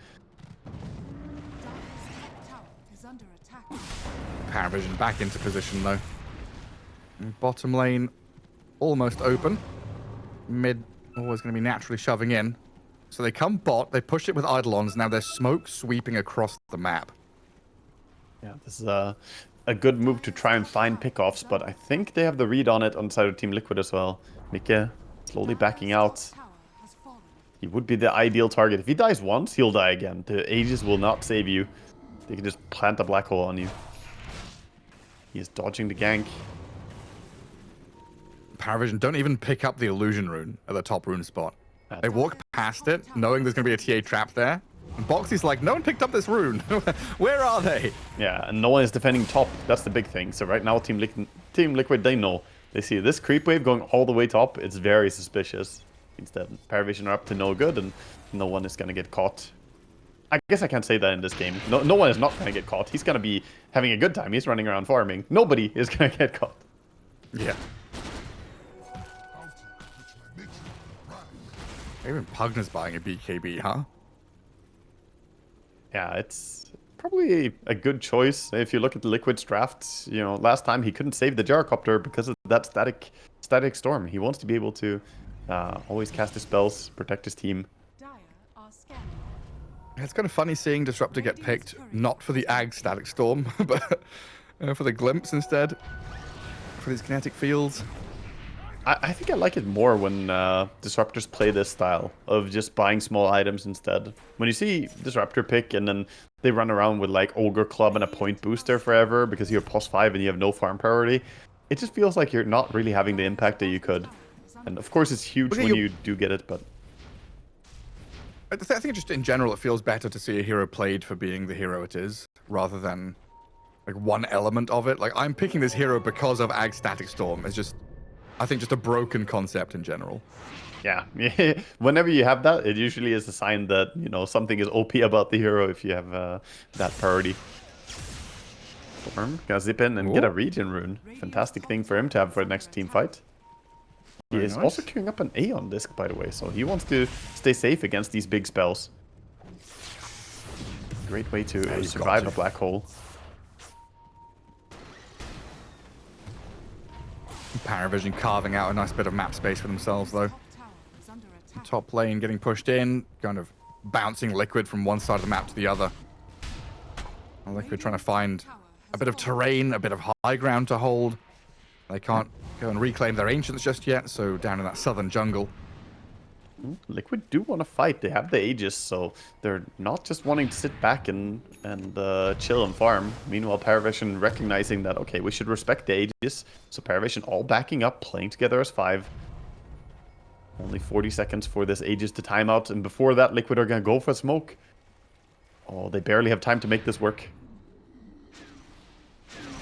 Parivision back into position though. Bottom lane almost open. Mid always going to be naturally shoving in. So they come bot, they push it with Eidolons, now there's smoke sweeping across the map. Yeah, this is a good move to try and find pickoffs, but I think they have the read on it on the side of Team Liquid as well. Mike slowly backing out. He would be the ideal target. If he dies once, he'll die again. The Aegis will not save you. They can just plant a black hole on you. He is dodging the gank. Parivision don't even pick up the illusion rune at the top rune spot. They walk past it, knowing there's going to be a TA trap there. And Boxy's like, no one picked up this rune. Where are they? Yeah, and no one is defending top. That's the big thing. So right now, Team Liquid, they know. They see this creep wave going all the way top. It's very suspicious. Instead, Parivision are up to no good, and no one is going to get caught. I guess I can't say that in this game. No one is not going to get caught. He's going to be having a good time. He's running around farming. Nobody is going to get caught. Yeah. Even Pugner's buying a BKB, huh? Yeah, it's probably a good choice. If you look at the Liquid's draft, you know, last time he couldn't save the Gyrocopter because of that static storm. He wants to be able to always cast his spells, protect his team. It's kind of funny seeing Disruptor get picked, not for the Ag static storm, but for the glimpse instead. For these kinetic fields. I think I like it more when Disruptors play this style of just buying small items instead. When you see Disruptor pick and then they run around with like Ogre Club and a point booster forever because you're +5 and you have no farm priority, it just feels like you're not really having the impact that you could. And of course it's huge when you do get it, but... I think just in general it feels better to see a hero played for being the hero it is, rather than like one element of it. Like, I'm picking this hero because of Ag Static Storm. It's just, I think, just a broken concept in general. Yeah, whenever you have that, it usually is a sign that, you know, something is OP about the hero if you have that priority. Storm gonna zip in and get a regen rune. Fantastic thing for him to have for the next team fight. He is also queuing up an Aeon disc, by the way, so he wants to stay safe against these big spells. Great way to survive a black hole. Parivision carving out a nice bit of map space for themselves, though. Top lane getting pushed in, kind of bouncing Liquid from one side of the map to the other. And Liquid trying to find a bit of terrain, a bit of high ground to hold. They can't go and reclaim their ancients just yet, so down in that southern jungle. Liquid do want to fight. They have the Aegis, so they're not just wanting to sit back and chill and farm. Meanwhile, Parivision recognizing that, okay, we should respect the Aegis. So Parivision all backing up, playing together as 5. Only 40 seconds for this Aegis to time out, and before that, Liquid are going to go for smoke. Oh, they barely have time to make this work.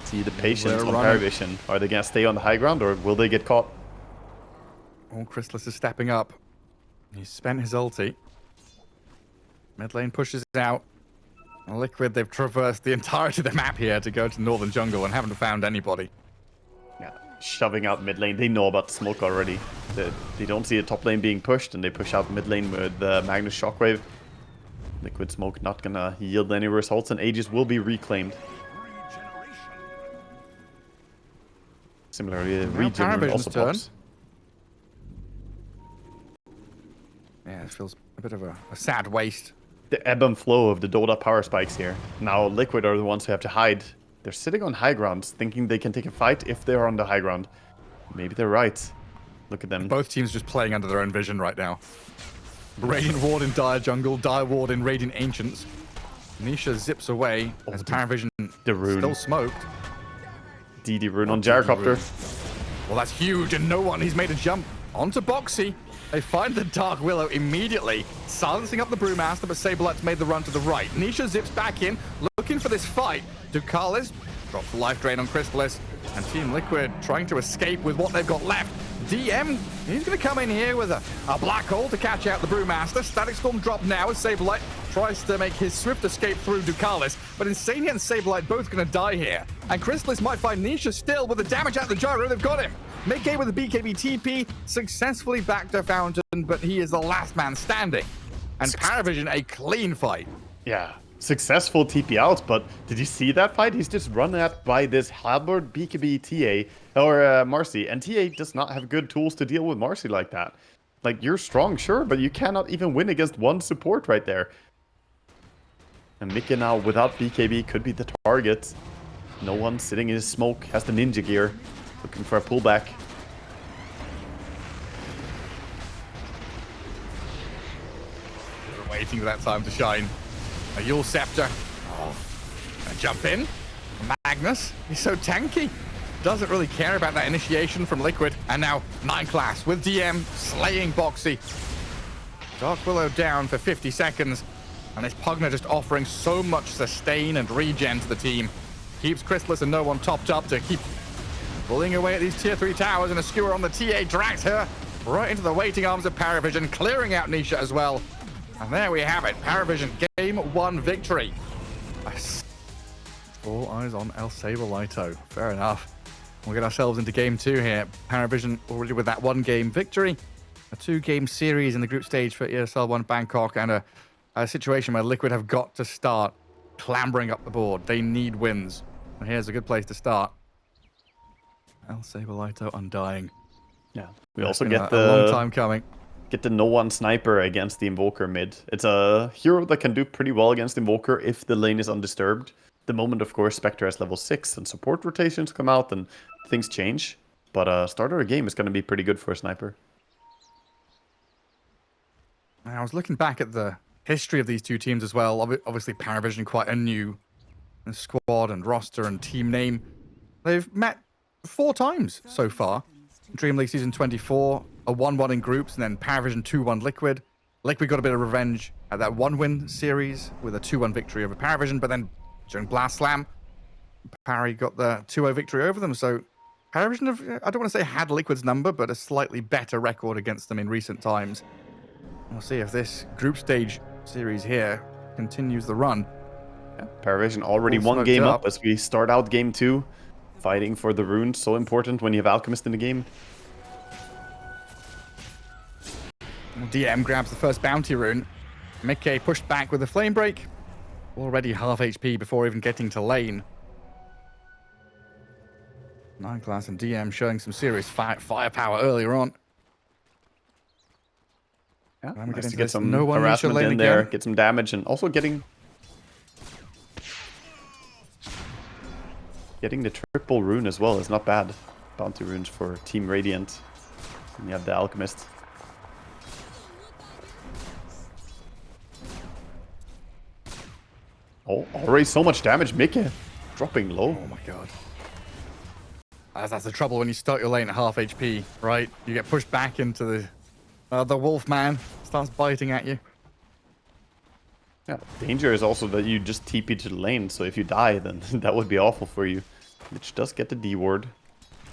See the patience on Parivision. Are they going to stay on the high ground, or will they get caught? Oh, Chrysalis is stepping up. He's spent his ulti. Mid lane pushes out. And Liquid, they've traversed the entirety of the map here to go to northern jungle and haven't found anybody. Yeah, shoving out mid lane. They know about the smoke already. They don't see the top lane being pushed, and they push out mid lane with Magnus Shockwave. Liquid smoke not gonna yield any results, and Aegis will be reclaimed. Similarly, regen also pops. Yeah, it feels a bit of a sad waste. The ebb and flow of the Dota power spikes here. Now Liquid are the ones who have to hide. They're sitting on high ground, thinking they can take a fight if they're on the high ground. Maybe they're right. Look at them. Both teams just playing under their own vision right now. Radiant Ward in Dire Jungle, Dire Ward in Radiant Ancients. Nisha zips away as Parivision still smoked. DD rune on Gyrocopter. Well, that's huge, and no one. He's made a jump onto Boxy. They find the Dark Willow immediately, silencing up the Brewmaster, but Sablet's made the run to the right. Nisha zips back in, looking for this fight. Ducalis drops the life drain on Chrysalis, and Team Liquid trying to escape with what they've got left. DM, he's going to come in here with a black hole to catch out the Brewmaster. Static Storm drop now as Saberlight tries to make his swift escape through Ducalis, but Insania and Saberlight both going to die here. And Chrysalis might find Nisha still with the damage out the gyro. They've got him. Mickey with the BKB TP successfully back to Fountain, but he is the last man standing. And Parivision, a clean fight. Yeah, successful TP out, but did you see that fight? He's just run at by this Halberd, BKB, TA, or Marcy, and TA does not have good tools to deal with Marcy like that. Like, you're strong, sure, but you cannot even win against one support right there. And Mickey now, without BKB, could be the target. No one sitting in his smoke, has the ninja gear, looking for a pullback. We're waiting for that time to shine. A Yule Scepter. Oh. Jump in. Magnus, he's so tanky. Doesn't really care about that initiation from Liquid. And now 9 class with DM slaying Boxy. Dark Willow down for 50 seconds. And this Pugner just offering so much sustain and regen to the team. Keeps Chrysalis and no one topped up to keep pulling away at these tier 3 towers. And a skewer on the TA drags her right into the waiting arms of Parivision, clearing out Nisha as well. And there we have it. Parivision, game 1 victory. All eyes on El Saberlito. Fair enough. We'll get ourselves into game 2 here. Parivision already with that 1-game victory. A 2-game series in the group stage for ESL One Bangkok, and a situation where Liquid have got to start clambering up the board. They need wins. And here's a good place to start. El Saberlito Undying. Yeah, we also get get a long time coming. Get the no-one sniper against the Invoker mid. It's a hero that can do pretty well against Invoker if the lane is undisturbed. The moment, of course, Spectre has level 6 and support rotations come out and things change. But start of the game is going to be pretty good for a sniper. I was looking back at the history of these two teams as well. Obviously, Parivision, quite a new squad and roster and team name. They've met 4 times so far. Dream League Season 24, a 1-1 in groups, and then Parivision 2-1 Liquid. Liquid got a bit of revenge at that 1-win series with a 2-1 victory over Parivision, but then during Blast Slam, Parry got the 2-0 victory over them. So Parivision have, I don't want to say had Liquid's number, but a slightly better record against them in recent times. We'll see if this group stage series here continues the run. Yeah, Parivision already All one game up. up as we start out game 2. Fighting for the rune, so important when you have Alchemist in the game. DM grabs the first bounty rune. Mickey pushed back with a flame break. Already half HP before even getting to lane. 9 class and DM showing some serious firepower earlier on. Yeah, And we nice to into get this some no one harassment lane in there, again. get some damage, and also getting the triple rune as well is not bad. Bounty runes for Team Radiant. And you have the Alchemist. Oh, already so much damage, Mickey. Dropping low. Oh my god. That's the trouble when you start your lane at half HP, right? You get pushed back into the wolf man starts biting at you. Yeah, danger is also that you just TP to the lane, so if you die, then that would be awful for you. Which does get the D ward,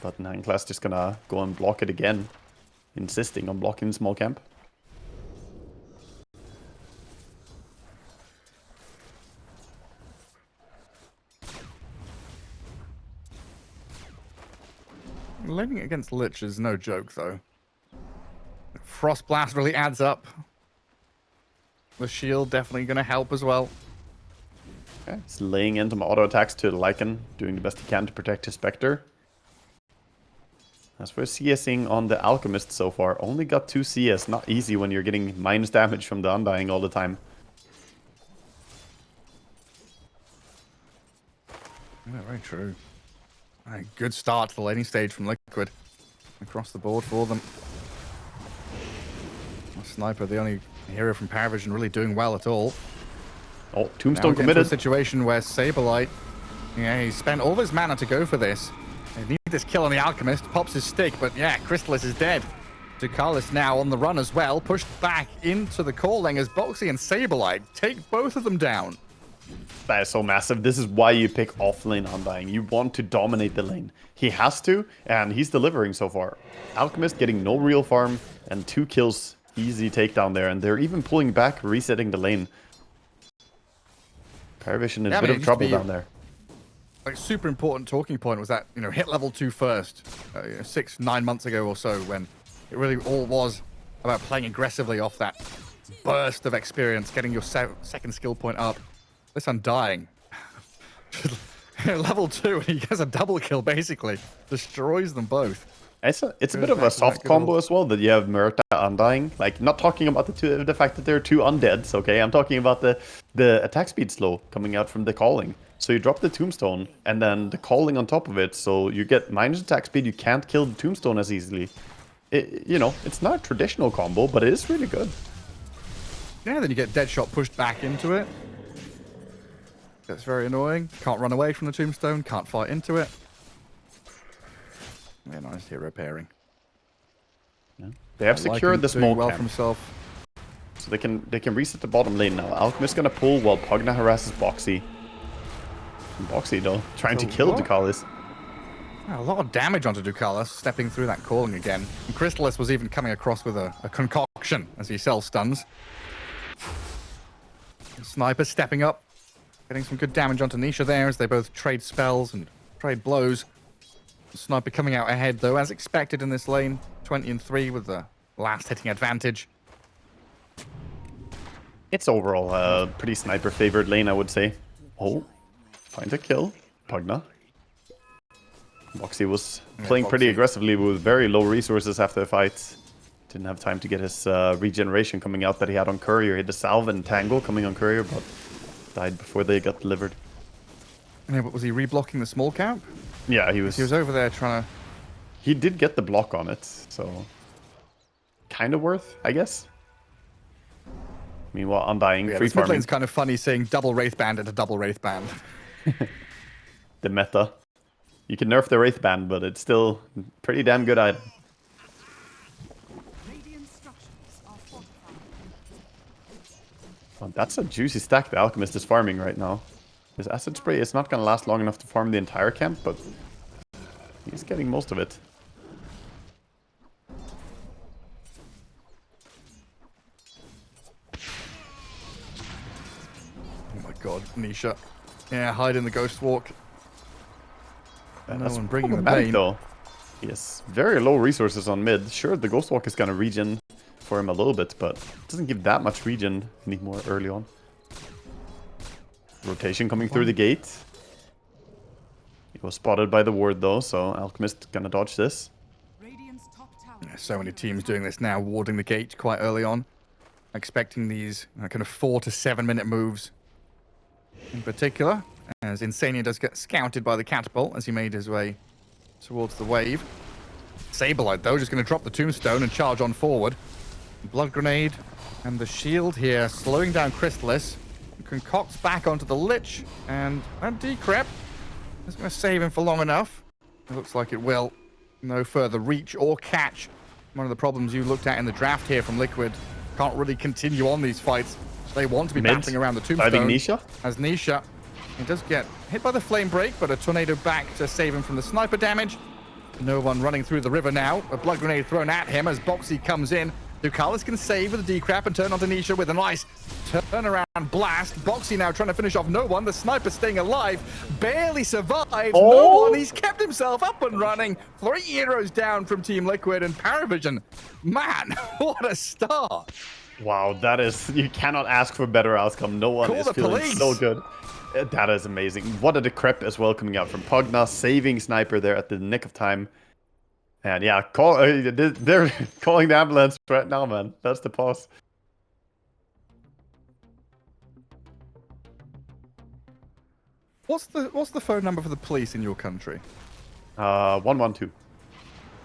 but 9 class just gonna go and block it again, insisting on blocking small camp. Laning against Lich is no joke, though. Frost Blast really adds up. The shield definitely going to help as well. Okay, he's laying in some auto attacks to the Lycan, doing the best he can to protect his Spectre. As for CSing on the Alchemist so far, only got 2 CS. Not easy when you're getting minus damage from the Undying all the time. Yeah, very true. A good start to the laning stage from Liquid. Across the board for them. Sniper, the only hero from Parivision really doing well at all. Oh, Tombstone Now committed. a situation where Saberlight, yeah, he spent all of his mana to go for this. They need this kill on the Alchemist, pops his stick, but yeah, Chrysalis is dead. Ducalis now on the run as well, pushed back into the calling as Boxy and Saberlight take both of them down. That is so massive. This is why you pick off-lane Undying. You want to dominate the lane. He has to, and he's delivering so far. Alchemist getting no real farm, and 2 kills. Easy takedown there, and they're even pulling back, resetting the lane. Parivision in a bit of trouble down there. Like, super important talking point was that, hit level 2 first, 6-9 months ago or so, when it really all was about playing aggressively off that burst of experience, getting your second skill point up. This Undying. Level 2, and he gets a double kill, basically. Destroys them both. It's a bit of a soft combo as well, that you have Murta Undying. Like, not talking about the fact that there are 2 undeads, okay? I'm talking about the attack speed slow coming out from the calling. So you drop the tombstone, and then the calling on top of it, so you get minus attack speed, you can't kill the tombstone as easily. It's not a traditional combo, but it is really good. Yeah, then you get Deadshot pushed back into it. That's very annoying. Can't run away from the tombstone, can't fight into it. Yeah, nice hero pairing. Yeah. They have secured the smoke well camp, for himself. so they can reset the bottom lane now. Alchemist gonna pull while Pugna harasses Boxy. And Boxy though, trying to kill Ducalis. A lot of damage onto Ducalis, stepping through that calling again. And Crystallis was even coming across with a concoction as he self-stuns. Sniper stepping up, getting some good damage onto Nisha there as they both trade spells and trade blows. Sniper coming out ahead, though, as expected in this lane. 20-3 with the last hitting advantage. It's overall a pretty sniper-favored lane, I would say. Oh, finds a kill. Pugna. Boxy was playing pretty aggressively with very low resources after the fight. Didn't have time to get his regeneration coming out that he had on Courier. He had the salve and tangle coming on Courier, but died before they got delivered. Yeah, but was he reblocking the small camp? Yeah, he was over there trying to... He did get the block on it, so kind of worth, I guess. Meanwhile, Undying, free this mid farming. lane's kind of funny saying double Wraith Band into double Wraith Band. The meta. You can nerf the Wraith Band, but it's still pretty damn good item. Radiant structures are fortified. Oh, that's a juicy stack the Alchemist is farming right now. His Acid Spray is not going to last long enough to farm the entire camp, but he's getting most of it. Oh my god, Nisha. Yeah, hide in the Ghost Walk. No one bringing the pain. Though. He has very low resources on mid. Sure, the Ghost Walk is going to regen for him a little bit, but it doesn't give that much regen anymore early on. Rotation coming through the gate. He was spotted by the ward though, so Alchemist gonna dodge this. Radiant's top tower. So many teams doing this now, warding the gate quite early on. Expecting these kind of 4 to 7 minute moves. In particular, as Insania does get scouted by the catapult as he made his way towards the wave. Saberlight, though, just going to drop the tombstone and charge on forward. Blood Grenade and the shield here, slowing down Crystallis. Concocts back onto the Lich, and Decrep is going to save him for long enough. It looks like it will. No further reach or catch. One of the problems you looked at in the draft here from Liquid. Can't really continue on these fights. They want to be battling around the tombstone. Nisha? As Nisha, he does get hit by the flame break, but a tornado back to save him from the sniper damage. No one running through the river now. A blood grenade thrown at him as Boxy comes in. Ducalis can save with a decrap and turn onto Nisha with a nice turnaround blast. Boxy now trying to finish off no one. The sniper staying alive. Barely survives. No one. He's kept himself up and running. 3 heroes down from Team Liquid and Parivision. Man, what a start. Wow, that is... You cannot ask for a better outcome. No one is feeling so good. That is amazing. What a decrep as well coming out from Pugna. Saving Sniper there at the nick of time. And yeah, they're calling the ambulance right now, man. That's the pause. What's the phone number for the police in your country? 112.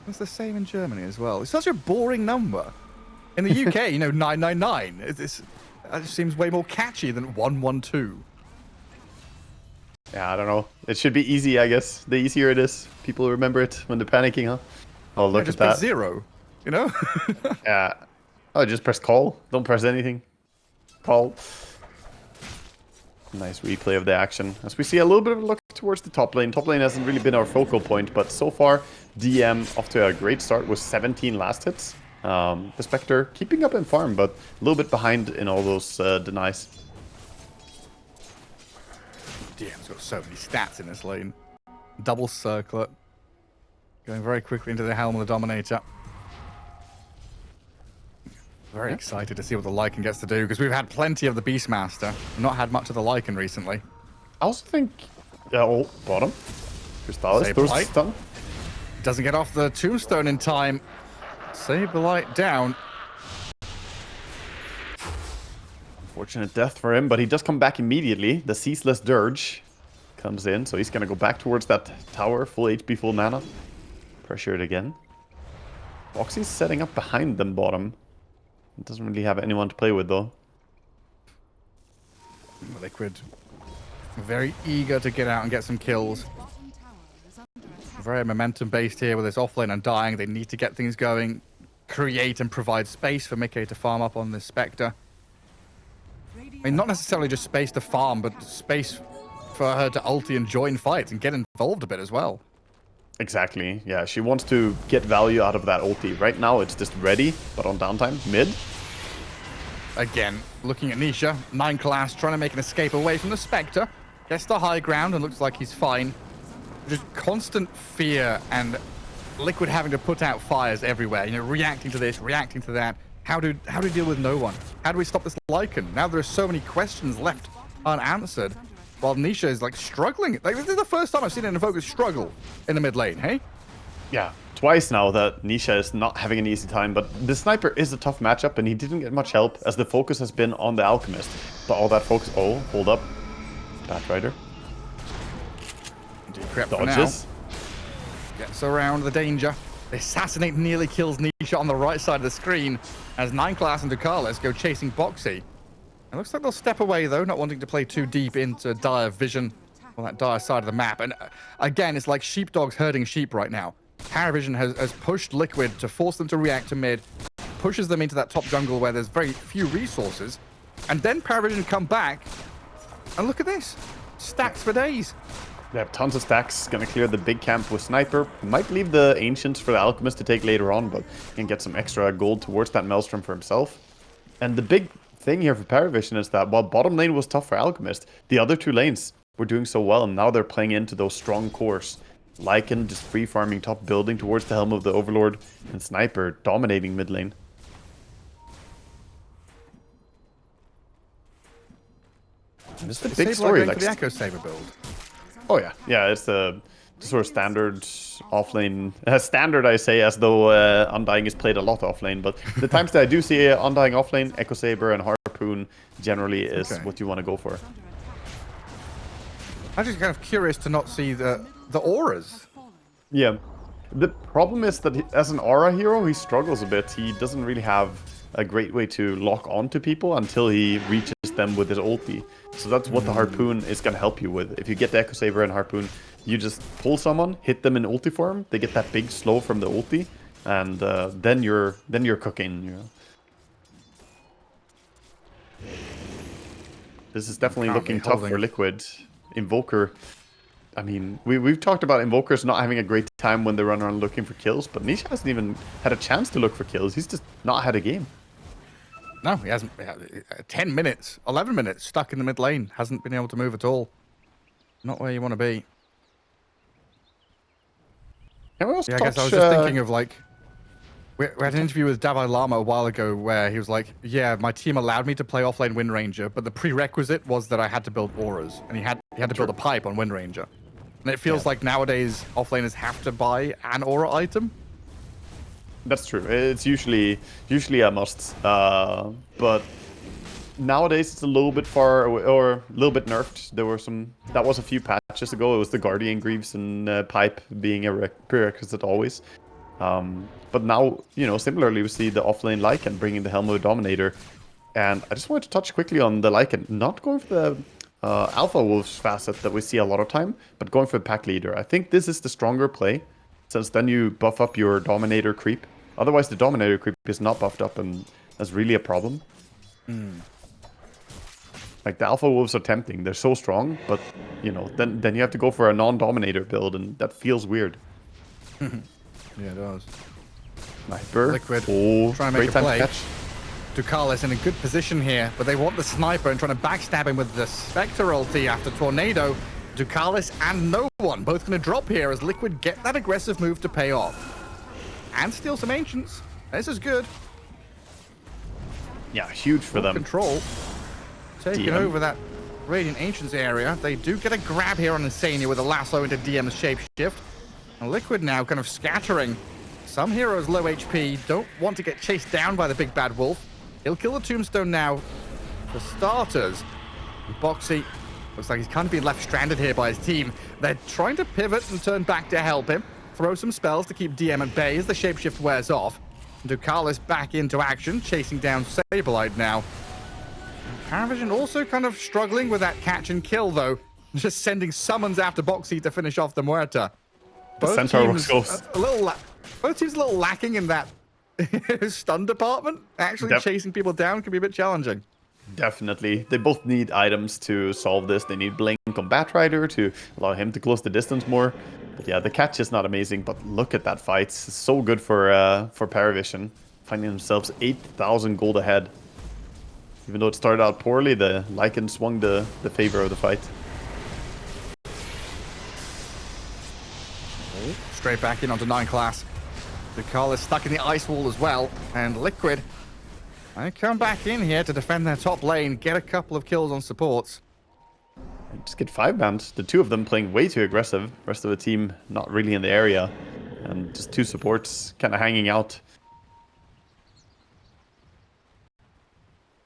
It's the same in Germany as well. It's such a boring number. In the UK, 999. It just seems way more catchy than 112. Yeah, I don't know. It should be easy, I guess. The easier it is, people remember it when they're panicking, huh? Oh, look at that. Just press 0, Yeah. Oh, just press call. Don't press anything. Call. Nice replay of the action. As we see a little bit of a look towards the top lane. Top lane hasn't really been our focal point, but so far, DM off to a great start with 17 last hits. The Spectre keeping up in farm, but a little bit behind in all those denies. DM's got so many stats in this lane. Double circlet. Going very quickly into the Helm of the Dominator. Very excited to see what the Lycan gets to do, because we've had plenty of the Beastmaster. Not had much of the Lycan recently. I also think... oh, bottom. Crystallis throws the stun. Doesn't get off the tombstone in time. Saberlight down. Unfortunate death for him, but he does come back immediately. The Ceaseless Dirge comes in, so he's going to go back towards that tower. Full HP, full mana. Pressured again. Foxy's setting up behind them bottom. Doesn't really have anyone to play with, though. Liquid very eager to get out and get some kills. Bottom tower is under attack. Very momentum-based here with this offlane Undying. They need to get things going, create and provide space for Mickey to farm up on this Spectre. I mean, not necessarily just space to farm, but space for her to ulti and join fights and get involved a bit as well. Exactly. Yeah, she wants to get value out of that ulti. Right now, it's just ready, but on downtime, mid. Again, looking at Nisha, 9 class, trying to make an escape away from the Spectre. Gets the high ground and looks like he's fine. Just constant fear and Liquid having to put out fires everywhere. You know, reacting to this, reacting to that. How do we deal with no one? How do we stop this Lycan? Now there are so many questions left unanswered. While Nisha is like struggling. Like, this is the first time I've seen an Invoker struggle in the mid lane, hey? Yeah, twice now that Nisha is not having an easy time, but the Sniper is a tough matchup, and he didn't get much help as the focus has been on the Alchemist. But all that focus... Oh, hold up. Batrider. Dodges. Gets around the danger. The Assassinate nearly kills Nisha on the right side of the screen as 9 class and Ducalis go chasing Boxy. It looks like they'll step away, though, not wanting to play too deep into dire vision on that dire side of the map. And again, it's like sheepdogs herding sheep right now. Parivision has pushed Liquid to force them to react to mid, pushes them into that top jungle where there's very few resources, and then Parivision come back, and look at this. Stacks for days. They have tons of stacks. Gonna clear the big camp with Sniper. Might leave the Ancients for the Alchemist to take later on, but can get some extra gold towards that Maelstrom for himself. And the big thing here for Parivision is that while bottom lane was tough for Alchemist, the other 2 lanes were doing so well, and now they're playing into those strong cores. Lycan just free farming top, building towards the Helm of the Overlord, and Sniper dominating mid lane. This is the big story. Like the Echo Saber build. Oh yeah, yeah, it's the sort of standard offlane. Standard, I say, as though Undying is played a lot offlane, but the times that I do see Undying offlane, Echo Saber and Harpoon generally is what you want to go for. I'm just kind of curious to not see the auras. Yeah, the problem is that as an aura hero, he struggles a bit. He doesn't really have a great way to lock onto people until he reaches them with his ulti. So that's what the Harpoon is going to help you with. If you get the Echo Saber and Harpoon, you just pull someone, hit them in ulti form, they get that big slow from the ulti, and then you're cooking, you know. This is definitely looking tough for Liquid. Invoker, I mean, we've talked about Invokers not having a great time when they run around looking for kills, but Nisha hasn't even had a chance to look for kills. He's just not had a game. No, he hasn't. 10 minutes, 11 minutes stuck in the mid lane. Hasn't been able to move at all. Not where you want to be. Can we also I guess I was just thinking of, like, we had an interview with Davai Lama a while ago where he was like, yeah, my team allowed me to play offlane Wind Ranger, but the prerequisite was that I had to build auras, and he had to build a pipe on Wind Ranger. And it feels like nowadays offlaners have to buy an aura item. That's true. It's usually a must, but nowadays it's a little bit far away, or a little bit nerfed. That was a few patches ago. It was the Guardian Greaves and Pipe being a prerequisite always. But now, you know, similarly we see the offlane Lycan bringing the Helm of the Dominator, and I just wanted to touch quickly on the Lycan, not going for the Alpha Wolves facet that we see a lot of time, but going for the Pack Leader. I think this is the stronger play, since then you buff up your Dominator creep. Otherwise, the Dominator creep is not buffed up, and that's really a problem. Like, the Alpha Wolves are tempting. They're so strong, but, you know, then you have to go for a non-dominator build, and that feels weird. Yeah, it does. Sniper. Liquid Oh, trying to great make a time to play. catch. Ducalis in a good position here, but they want the sniper and trying to backstab him with the Spectre ulti after Tornado. Ducalis and no one both going to drop here as Liquid get that aggressive move to pay off. And steal some Ancients. This is good. Yeah, huge for them. Control. Taking DM. over that Radiant Ancients area. They do get a grab here on Insania with a lasso into DM's shapeshift. And Liquid now kind of scattering. Some heroes low HP, don't want to get chased down by the big bad wolf. He'll kill the tombstone now. For starters, Boxy looks like he's kind of been left stranded here by his team. They're trying to pivot and turn back to help him. Throw some spells to keep DM at bay as the shapeshift wears off. Ducalis back into action, chasing down Sableye now. Parivision also kind of struggling with that catch and kill, though. Just sending summons after Boxy to finish off the Muerta. Both Centaur was teams close. both teams a little lacking in that stun department. Actually chasing people down can be a bit challenging. Definitely. They both need items to solve this. They need Blink on Batrider to allow him to close the distance more. But yeah, the catch is not amazing, but look at that fight. It's so good for Parivision. Finding themselves 8,000 gold ahead. Even though it started out poorly, the Lycan swung the favor of the fight. Straight back in onto 9 class. Ducalis stuck in the ice wall as well. And Liquid, they come back in here to defend their top lane, get a couple of kills on supports. And just get 5-banned. The two of them playing way too aggressive. Rest of the team not really in the area. And just 2 supports kind of hanging out.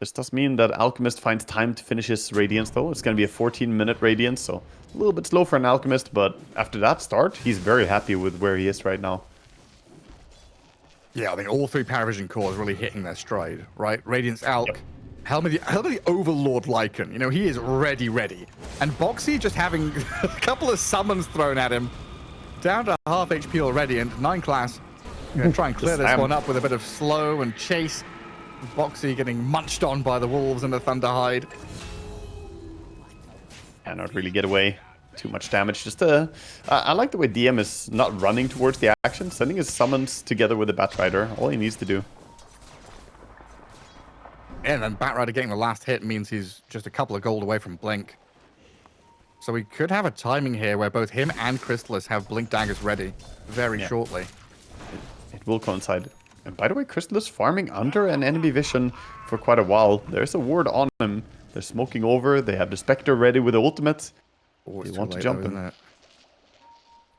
This does mean that Alchemist finds time to finish his Radiance, though. It's going to be a 14-minute Radiance, so a little bit slow for an Alchemist, but after that start, he's very happy with where he is right now. Yeah, I think all 3 Parivision cores really hitting their stride, right? Radiance Alch, Helmet the Overlord Lycan. You know, he is ready. And Boxy just having a couple of summons thrown at him. Down to half HP already, and 9 class. Going to try and clear this one up with a bit of slow and chase. Boxy getting munched on by the wolves and the Thunderhide. Cannot really get away. Too much damage. Just I like the way DM is not running towards the action, sending his summons together with the Batrider. All he needs to do. And then Batrider getting the last hit means he's just a couple of gold away from Blink. So we could have a timing here where both him and Crystallis have Blink daggers ready very shortly. It will coincide. And by the way, Crystal is farming under an enemy vision for quite a while. There's a ward on him. They're smoking over. They have the Spectre ready with the ultimate. Oh, They it's want too to late, jump though, him. isn't it?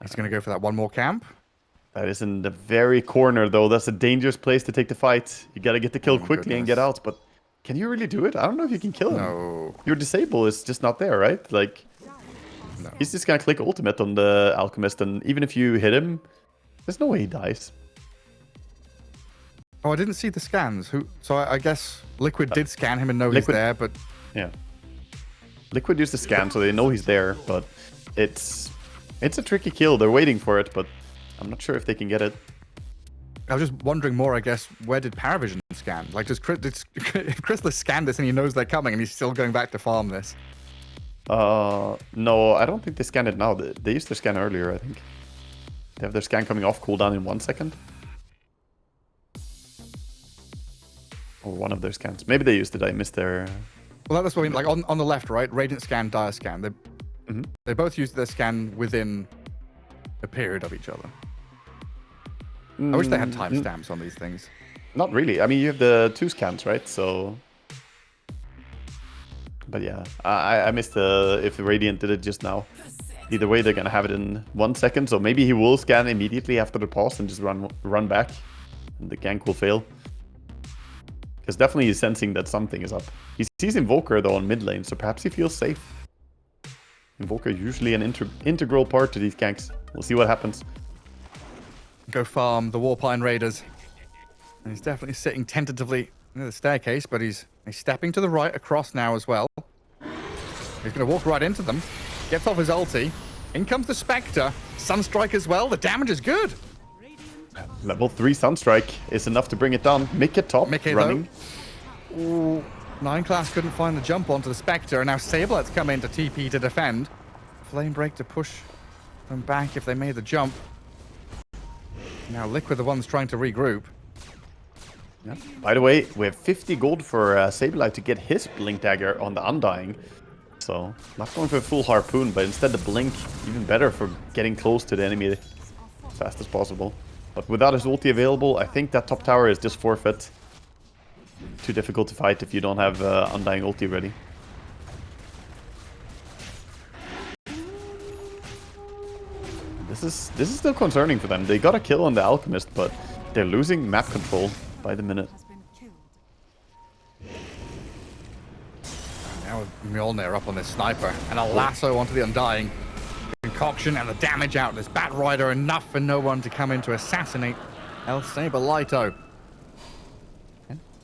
He's going to go for that one more camp. That is in the very corner, though. That's a dangerous place to take the fight. You got to get the kill quickly and get out. But can you really do it? I don't know if you can kill him. No. Your disable is just not there, right? Like, No. he's just going to click ultimate on the Alchemist. And even if you hit him, there's no way he dies. Oh, I didn't see the scans. So I guess Liquid did scan him and know he's there, but... Yeah. Liquid used the scan, so they know he's there, but it's a tricky kill. They're waiting for it, but I'm not sure if they can get it. I was just wondering more, I guess, where did Parivision scan? Like, did Crystallis scan this and he knows they're coming and he's still going back to farm this? No, I don't think they scanned it now. They used their scan earlier, I think. They have their scan coming off cooldown in 1 second. Or one of their scans. Maybe they used it. I missed their... Well, that's what I mean. Like, on the left, right? Radiant scan, Dire scan. They both used their scan within a period of each other. I wish they had timestamps on these things. Not really. I mean, you have the 2 scans, right? So... But yeah, I missed if the Radiant did it just now. Either way, they're going to have it in 1 second. So maybe he will scan immediately after the pause and just run back. And the gank will fail. Because definitely he's sensing that something is up. He sees Invoker, though, on mid lane, so perhaps he feels safe. Invoker is usually an integral part to these ganks. We'll see what happens. Go farm the Warpine Raiders. And he's definitely sitting tentatively near the staircase, but he's stepping to the right across now as well. He's going to walk right into them. Gets off his ulti. In comes the Spectre. Sunstrike as well. The damage is good. Level 3 Sunstrike is enough to bring it down. Mickey top, Mickey, running. Ooh. Nine Class couldn't find the jump onto the Spectre, and now Sablet's come in to TP to defend. Flame Break to push them back if they made the jump. Now Liquid the ones trying to regroup. Yeah. By the way, we have 50 gold for Sableye to get his Blink Dagger on the Undying. So, not going for a full Harpoon, but instead the Blink, even better for getting close to the enemy as fast as possible. But without his ulti available, I think that top tower is just forfeit. Too difficult to fight if you don't have Undying ulti ready. This is still concerning for them. They got a kill on the Alchemist, but they're losing map control by the minute. Has been killed. Now with Mjolnir up on this Sniper, and a lasso onto the Undying. Concoction and the damage out. This Bat Rider enough for no one to come in to assassinate El Saberlito.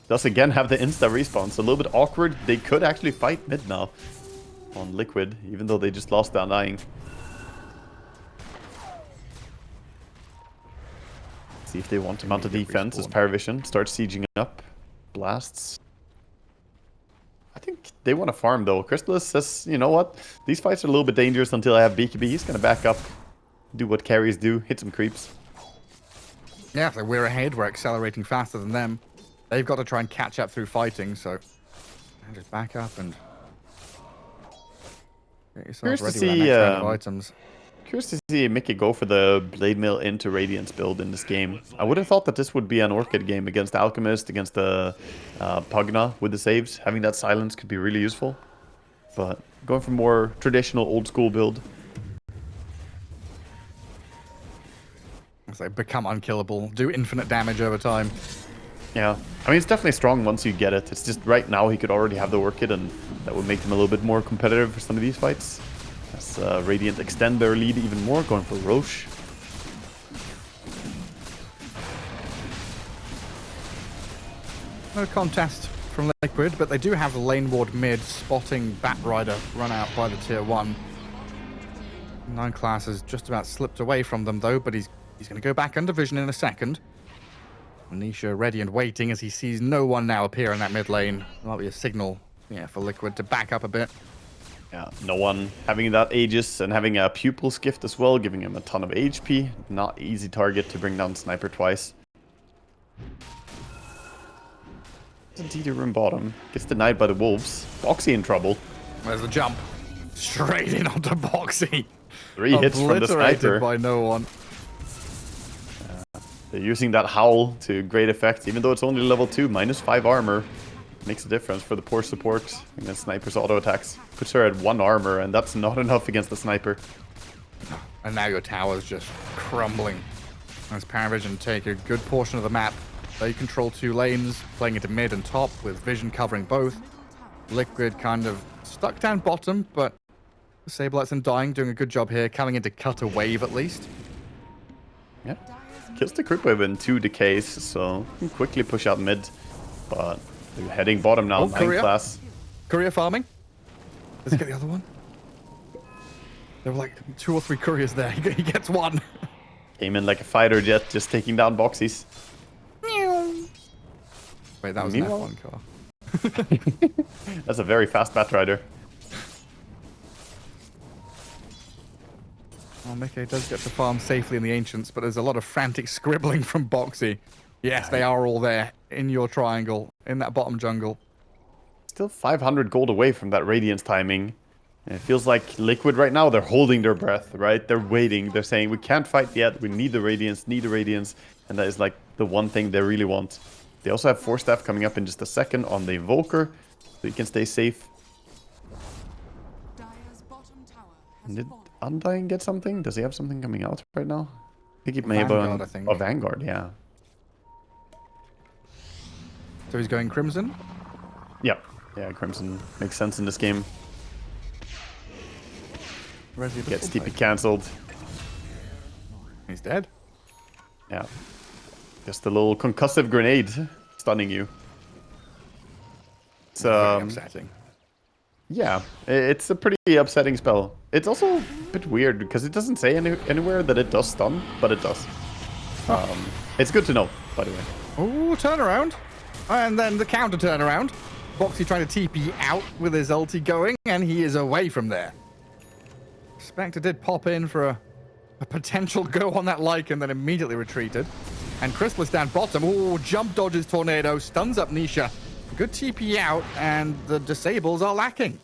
Does again have the insta response. A little bit awkward. They could actually fight mid now on Liquid, even though they just lost the Undying. See if they want to mount a defense as Parivision starts sieging up. Blasts. I think they want to farm though. Crystallis says, you know what? These fights are a little bit dangerous until I have BKB. He's going to back up, do what carries do, hit some creeps. Yeah, so we're ahead. We're accelerating faster than them. They've got to try and catch up through fighting, so just back up and get yourself ready with that next round of items. Curious to see Mickey go for the Blade Mail into Radiance build in this game. I would have thought that this would be an Orchid game against Alchemist, against the Pugna with the saves. Having that silence could be really useful. But going for more traditional old school build. As they become unkillable, do infinite damage over time. Yeah, I mean, it's definitely strong once you get it. It's just right now he could already have the Orchid, and that would make them a little bit more competitive for some of these fights. As Radiant extend their lead even more, going for Roche. No contest from Liquid, but they do have the lane ward mid, spotting Bat Rider run out by the tier 1. Nine Class has just about slipped away from them though, but he's going to go back under vision in a second. Nisha ready and waiting as he sees no one now appear in that mid lane. Might be a signal, yeah, for Liquid to back up a bit. Yeah, no one having that Aegis and having a Pupil's Gift as well, giving him a ton of HP. Not easy target to bring down Sniper twice. Indeed, room bottom. Gets denied by the Wolves. Boxy in trouble. There's the jump. Straight in onto Boxy. 3 hits from the Sniper. By no one. They're using that Howl to great effect, even though it's only level 2, -5 armor. Makes a difference for the poor support against Sniper's auto attacks. Puts her at 1 armor, and that's not enough against the Sniper. And now your tower's just crumbling. As Parivision take a good portion of the map. They control 2 lanes, playing into mid and top, with Vision covering both. Liquid kind of stuck down bottom, but Saberlight's Undying doing a good job here, coming in to cut a wave at least. Yeah. Kills the creep wave in 2 decays, so can quickly push out mid. But they're heading bottom now, 9 class. Courier farming. Let's get the other one. There were like 2 or 3 couriers there. He gets 1. Came in like a fighter jet, just taking down boxies. Wait, that was an F1 car. That's a very fast Bat Rider. Well, Mickey does get to farm safely in the Ancients, but there's a lot of frantic scribbling from Boxy. Yes, they are all there in your triangle, in that bottom jungle. Still 500 gold away from that Radiance timing. And it feels like Liquid right now, they're holding their breath, right? They're waiting. They're saying, we can't fight yet. We need the Radiance, And that is like the one thing they really want. They also have 4 staff coming up in just a second on the Invoker, so you can stay safe. Dire's bottom tower has Did fallen. Undying get something? Does he have something coming out right now? I think he may have Vanguard, I think. a Vanguard, yeah. So he's going Crimson? Yeah, Crimson makes sense in this game. Gets TP cancelled. He's dead. Yeah. Just a little concussive grenade stunning you. It's Very upsetting. Yeah, it's a pretty upsetting spell. It's also a bit weird because it doesn't say anywhere that it does stun, but it does. It's good to know, by the way. Oh, turnaround. And then the counter turnaround. Boxy trying to TP out with his ulti going, and he is away from there. Spectre did pop in for a potential go on that Lycan, then immediately retreated. And Chrysalis down bottom. Oh, jump dodges Tornado, stuns up Nisha. Good TP out, and the disables are lacking.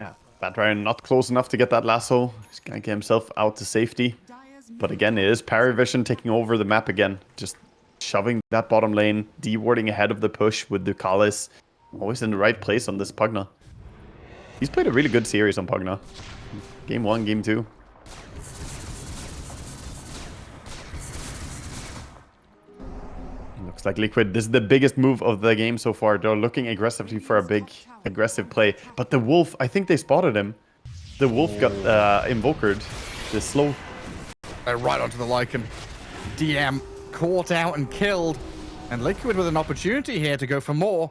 Yeah, Bad Ryan not close enough to get that lasso. He's gonna get himself out to safety. But again, it is Parivision taking over the map again. Just shoving that bottom lane, dewarding ahead of the push with Ducalis. Always in the right place on this Pugna. He's played a really good series on Pugna. Game 1, Game 2. Looks like Liquid, this is the biggest move of the game so far. They're looking aggressively for a big, aggressive play. But the Wolf, I think they spotted him. The Wolf got invokered. The slow. Right onto the Lycan. DM caught out and killed. And Liquid with an opportunity here to go for more.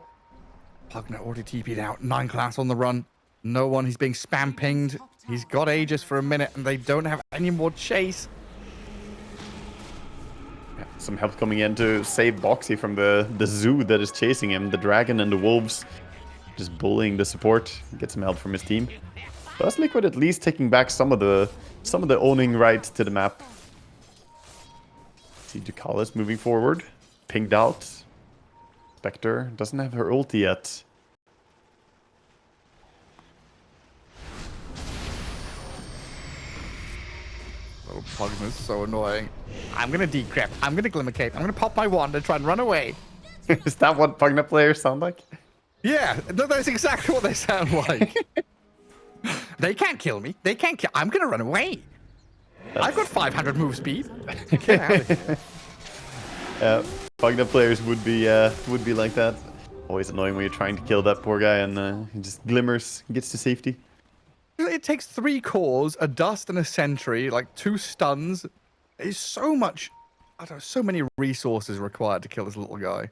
Pugna already TP'd out. 9 class on the run. No one. He's being spam pinged. He's got Aegis for a minute, and they don't have any more chase. Yeah, some help coming in to save Boxy from the zoo that is chasing him. The dragon and the wolves just bullying the support. Get some help from his team. But Liquid at least taking back some of the owning rights to the map. See Ducalis moving forward. Pinged out. Spectre doesn't have her ulti yet. Little Pugna's so annoying. I'm gonna decrypt. I'm gonna glimmer cape. I'm gonna pop my wand and try and run away. Is that what Pugna players sound like? Yeah, that's exactly what they sound like. They can't kill me. They can't kill. I'm gonna run away. I've got 500 move speed. Get out of here. Pugna players would be like that. Always annoying when you're trying to kill that poor guy and he just glimmers, gets to safety. It takes 3 cores, a dust and a sentry, like 2 stuns. There's so much, I don't know, so many resources required to kill this little guy.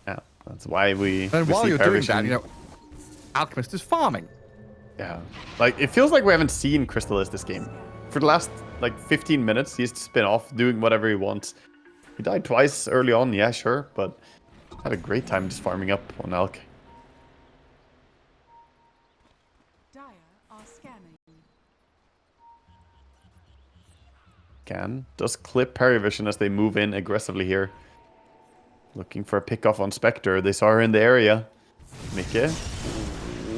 Yeah, that's why we. And while see you're doing Parivision. that, you know, Alchemist is farming. Yeah, like it feels like we haven't seen Crystallis this game. For the last like 15 minutes, he's just been off doing whatever he wants. He died twice early on, yeah, sure, but had a great time just farming up on Alk. Dire are scanning. Can does clip Parivision as they move in aggressively here. Looking for a pickoff on Spectre. They saw her in the area. Mikke.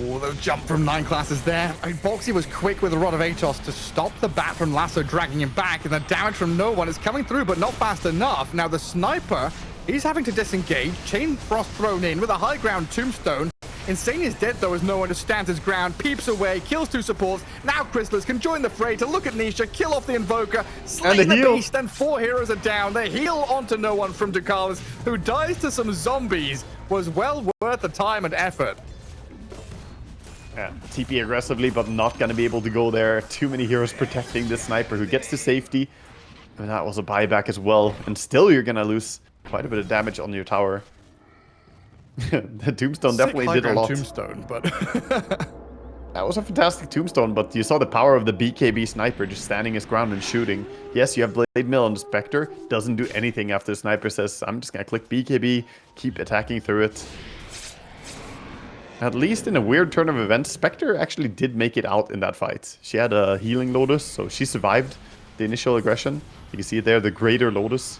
Oh, the jump from 9 classes there. I mean, Boxy was quick with a Rod of Atos to stop the bat from Lasso dragging him back, and the damage from no one is coming through, but not fast enough. Now the sniper, he's having to disengage. Chain Frost thrown in with a high ground tombstone. Insane is dead though, as no one to stand his ground, peeps away, kills 2 supports. Now Chrysalis can join the fray to look at Nisha, kill off the Invoker, slay the beast, and 4 heroes are down. The heal onto no one from Ducalis, who dies to some zombies, was well worth the time and effort. Yeah, TP aggressively, but not going to be able to go there. Too many heroes protecting the sniper who gets to safety. And that was a buyback as well. And still you're going to lose quite a bit of damage on your tower. The tombstone definitely did a lot. Tombstone, but that was a fantastic tombstone, but you saw the power of the BKB sniper just standing his ground and shooting. Yes, you have Blade Mill on the Spectre. Doesn't do anything after the sniper says, I'm just going to click BKB, keep attacking through it. At least in a weird turn of events, Spectre actually did make it out in that fight. She had a healing Lotus, so she survived the initial aggression. You can see it there, the greater Lotus.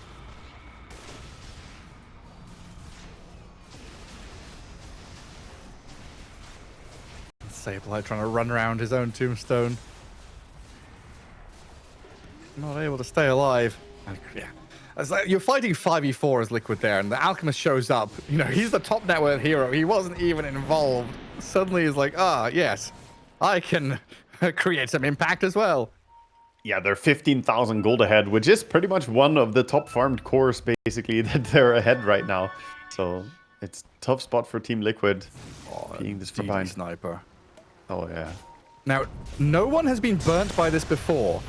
Sableye trying to run around his own tombstone. Not able to stay alive. And, yeah. It's like you're fighting 5v4 as Liquid there, and the Alchemist shows up. You know, he's the top net worth hero. He wasn't even involved. Suddenly he's like, yes, I can create some impact as well. Yeah, they're 15,000 gold ahead, which is pretty much one of the top farmed cores, basically, that they're ahead right now. So it's a tough spot for Team Liquid. Being this combined sniper. Oh, yeah. Now, no one has been burnt by this before.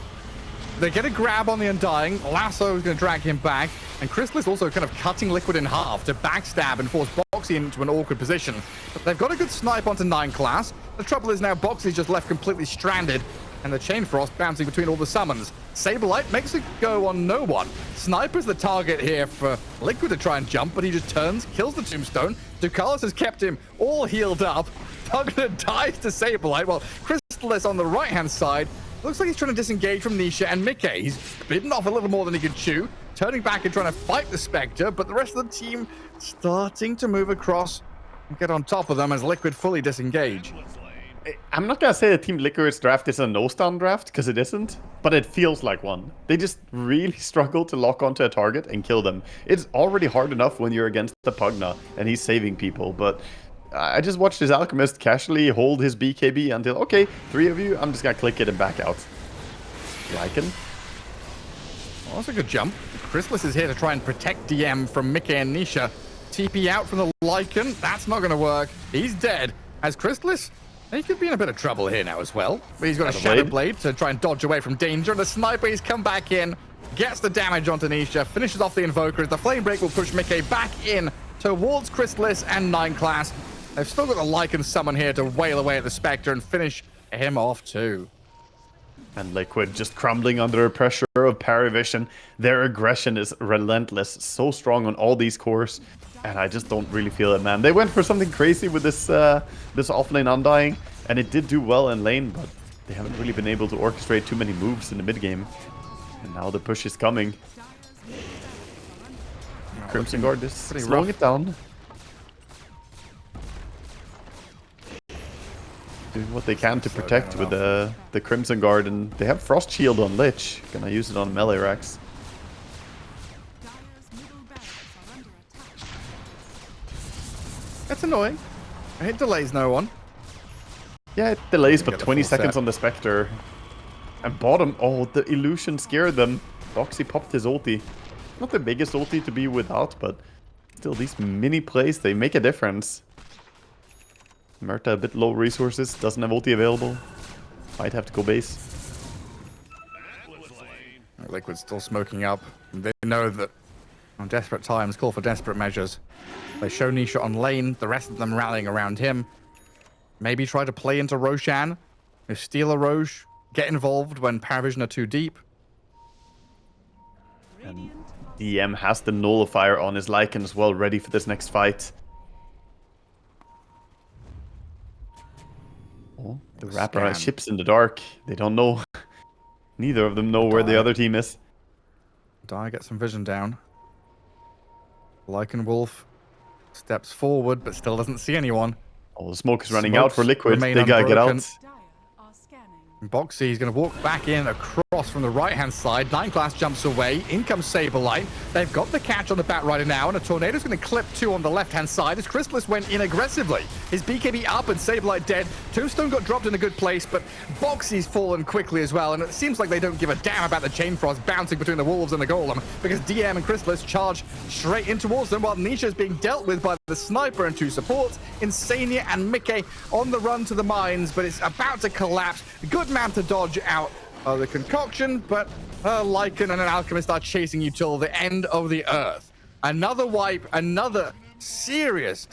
They get a grab on the Undying. Lasso is going to drag him back. And Chrysalis also kind of cutting Liquid in half to backstab and force Boxy into an awkward position. But they've got a good snipe onto 9 class. The trouble is now Boxy's just left completely stranded. And the Chain Frost bouncing between all the summons. Saberlight makes it go on no one. Sniper's the target here for Liquid to try and jump, but he just turns, kills the Tombstone. Ducalis has kept him all healed up. Pugna dies to Saberlight, while Crystallis on the right-hand side looks like he's trying to disengage from Nisha and Mickey. He's bitten off a little more than he could chew, turning back and trying to fight the Spectre, but the rest of the team starting to move across and get on top of them as Liquid fully disengage. I'm not gonna say that Team Liquid's draft is a no-stun draft, because it isn't, but it feels like one. They just really struggle to lock onto a target and kill them. It's already hard enough when you're against the Pugna and he's saving people, but I just watched his Alchemist casually hold his BKB until, okay, 3 of you, I'm just gonna click it and back out. Lycan. Well, that's a good jump. Crystallis is here to try and protect DM from Mickey and Nisha. TP out from the Lycan. That's not going to work. He's dead. As Crystallis, he could be in a bit of trouble here now as well. But he's got a Shadow Blade to try and dodge away from danger. And the Sniper, he's come back in, gets the damage onto Nisha, finishes off the Invoker. As the Flame Break will push Mickey back in towards Crystallis and 9 class. They've still got the Lycan summon here to wail away at the Spectre and finish him off too. And Liquid just crumbling under the pressure of Parivision. Their aggression is relentless, so strong on all these cores. And I just don't really feel it, man. They went for something crazy with this this offlane Undying, and it did do well in lane, but they haven't really been able to orchestrate too many moves in the mid game. And now the push is coming. Crimson Guard is slowing it down. Doing what they can to protect with the Crimson Guard, and they have Frost Shield on Lich. Gonna use it on melee racks. That's annoying. It delays no one. Yeah, it delays, but 20 seconds on the Spectre. And bottom, oh, the illusion scared them. Boxy popped his ulti. Not the biggest ulti to be without, but still, these mini plays, they make a difference. Murta a bit low resources, doesn't have ulti available. Might have to go base. Liquid's still smoking up. They know that on desperate times call for desperate measures. They show Nisha on lane, the rest of them rallying around him. Maybe try to play into Roshan. If steal a Roche, get involved when Parivision are too deep. And DM has the Nullifier on his Lycan as well, ready for this next fight. Oh, the Rapper has ships in the dark. They don't know. Neither of them know where the other team is. Die gets some vision down. Lycan Wolf steps forward, but still doesn't see anyone. Oh, the smoke is running out for Liquid. They gotta get out. Boxy is going to walk back in across from the right-hand side. 9 class jumps away. In comes Saberlight. They've got the catch on the Batrider now, and a Tornado's going to clip 2 on the left-hand side as Crystallis went in aggressively. His BKB up and Saberlight dead. Tombstone got dropped in a good place, but Boxy's fallen quickly as well, and it seems like they don't give a damn about the Chain Frost bouncing between the Wolves and the Golem, because DM and Crystallis charge straight in towards them, while Nisha is being dealt with by the Sniper and 2 supports. Insania and Mickey on the run to the mines, but it's about to collapse. Good man to dodge out of the concoction, but Lycan and an Alchemist are chasing you till the end of the earth. Another wipe, another serious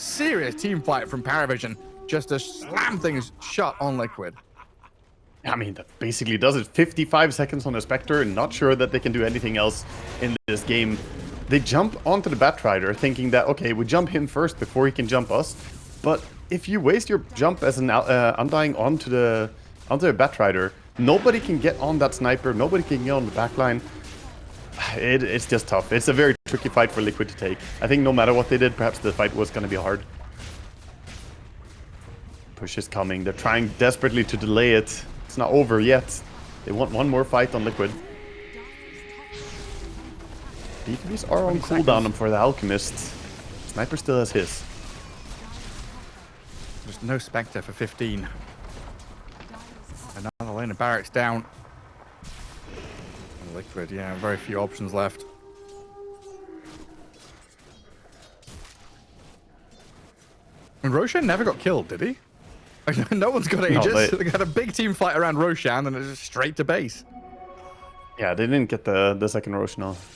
team fight from Parivision, just to slam things shut on Liquid. I mean, that basically does it. 55 seconds on the Spectre, not sure that they can do anything else in this game. They jump onto the Batrider thinking that, okay, we jump him first before he can jump us. But if you waste your jump as an Undying onto the Batrider, nobody can get on that Sniper, nobody can get on the backline. It's just tough. It's a very tricky fight for Liquid to take. I think no matter what they did, perhaps the fight was going to be hard. Push is coming. They're trying desperately to delay it. It's not over yet. They want one more fight on Liquid. BKBs are on cooldown for the Alchemist. Sniper still has his. There's no Spectre for 15. Another lane of barracks down. And Liquid, yeah, very few options left. And Roshan never got killed, did he? No one's got Aegis. No, they got a big team fight around Roshan and it's just straight to base. Yeah, they didn't get the second Roshan off.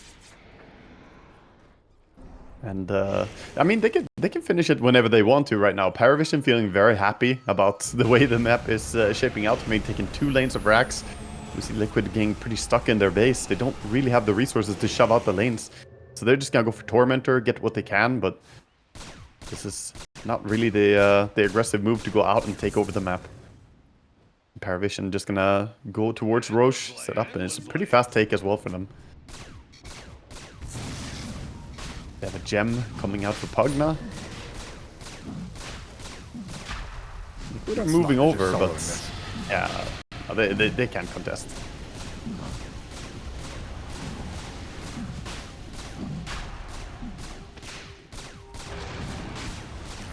And I mean, they can finish it whenever they want to right now. Parivision feeling very happy about the way the map is shaping out. Maybe taking 2 lanes of racks. We see Liquid getting pretty stuck in their base. They don't really have the resources to shove out the lanes. So they're just gonna go for Tormentor, get what they can, but this is not really the aggressive move to go out and take over the map. Parivision just gonna go towards Roche, set up, and it's a pretty fast take as well for them. They have a gem coming out for Pugna. Liquid are moving over, but yeah, they can't contest.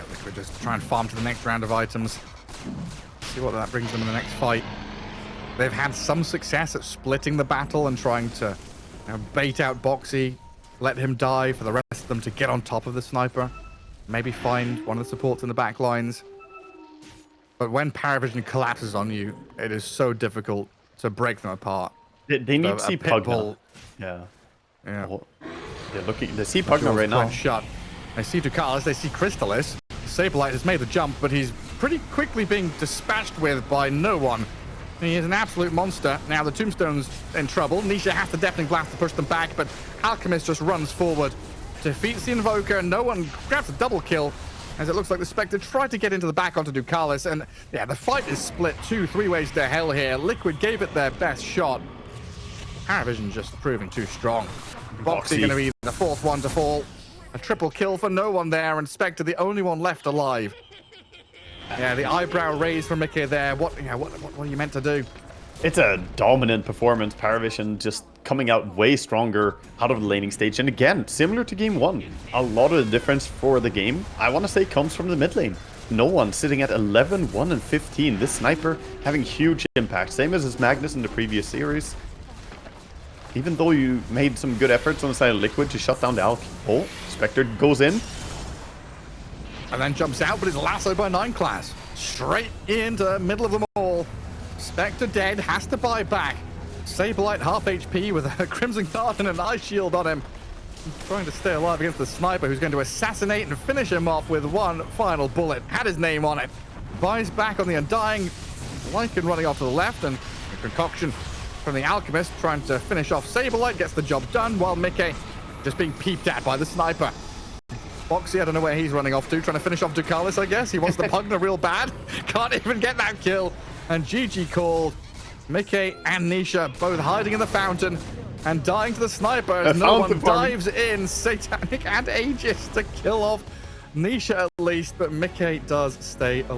Liquid just try and farm to the next round of items. See what that brings them in the next fight. They've had some success at splitting the battle and trying to bait out Boxy, let him die for the rest of them to get on top of the sniper. Maybe find one of the supports in the back lines. But when Parivision collapses on you, it is so difficult to break them apart. They need to see Pugna. Yeah. Oh, they see Pugna right now. Shot. They see Ducalis, they see Crystalis. Saberlight has made the jump, but he's pretty quickly being dispatched with by no one. He is an absolute monster. Now the Tombstone's in trouble. Nisha has the Deafening Blast to push them back, but Alchemist just runs forward, defeats the Invoker. No one grabs a double kill, as it looks like the Spectre tried to get into the back onto Ducalis. And yeah, the fight is split 2-3 ways to hell here. Liquid gave it their best shot. Parivision just proving too strong. Boxy going to be the 4th one to fall. A triple kill for no one there, and Spectre the only one left alive. Yeah, the eyebrow raised from Mickey there. What are you meant to do? It's a dominant performance. Parivision just coming out way stronger out of the laning stage. And again, similar to game 1, a lot of the difference for the game, I want to say, comes from the mid lane. No one sitting at 11, 1, and 15. This sniper having huge impact. Same as his Magnus in the previous series. Even though you made some good efforts on the side of Liquid to shut down the Alk. Oh, Spectre goes in. And then jumps out, but is lassoed by 9 class. Straight into the middle of them all. Spectre dead, has to buy back. Saberlight half HP with a Crimson Guard and an Ice Shield on him. Trying to stay alive against the sniper, who's going to assassinate and finish him off with one final bullet. Had his name on it. Buys back on the Undying. Lycan running off to the left, and a concoction from the Alchemist trying to finish off Saberlight. Gets the job done, while Mickey just being peeped at by the sniper. Boxy, I don't know where he's running off to, trying to finish off Ducalis, I guess. He wants the Pugna real bad. Can't even get that kill. And GG called. Mickey and Nisha both hiding in the fountain and dying to the sniper as no one dives in. Satanic and Aegis to kill off Nisha at least, but Mickey does stay alive.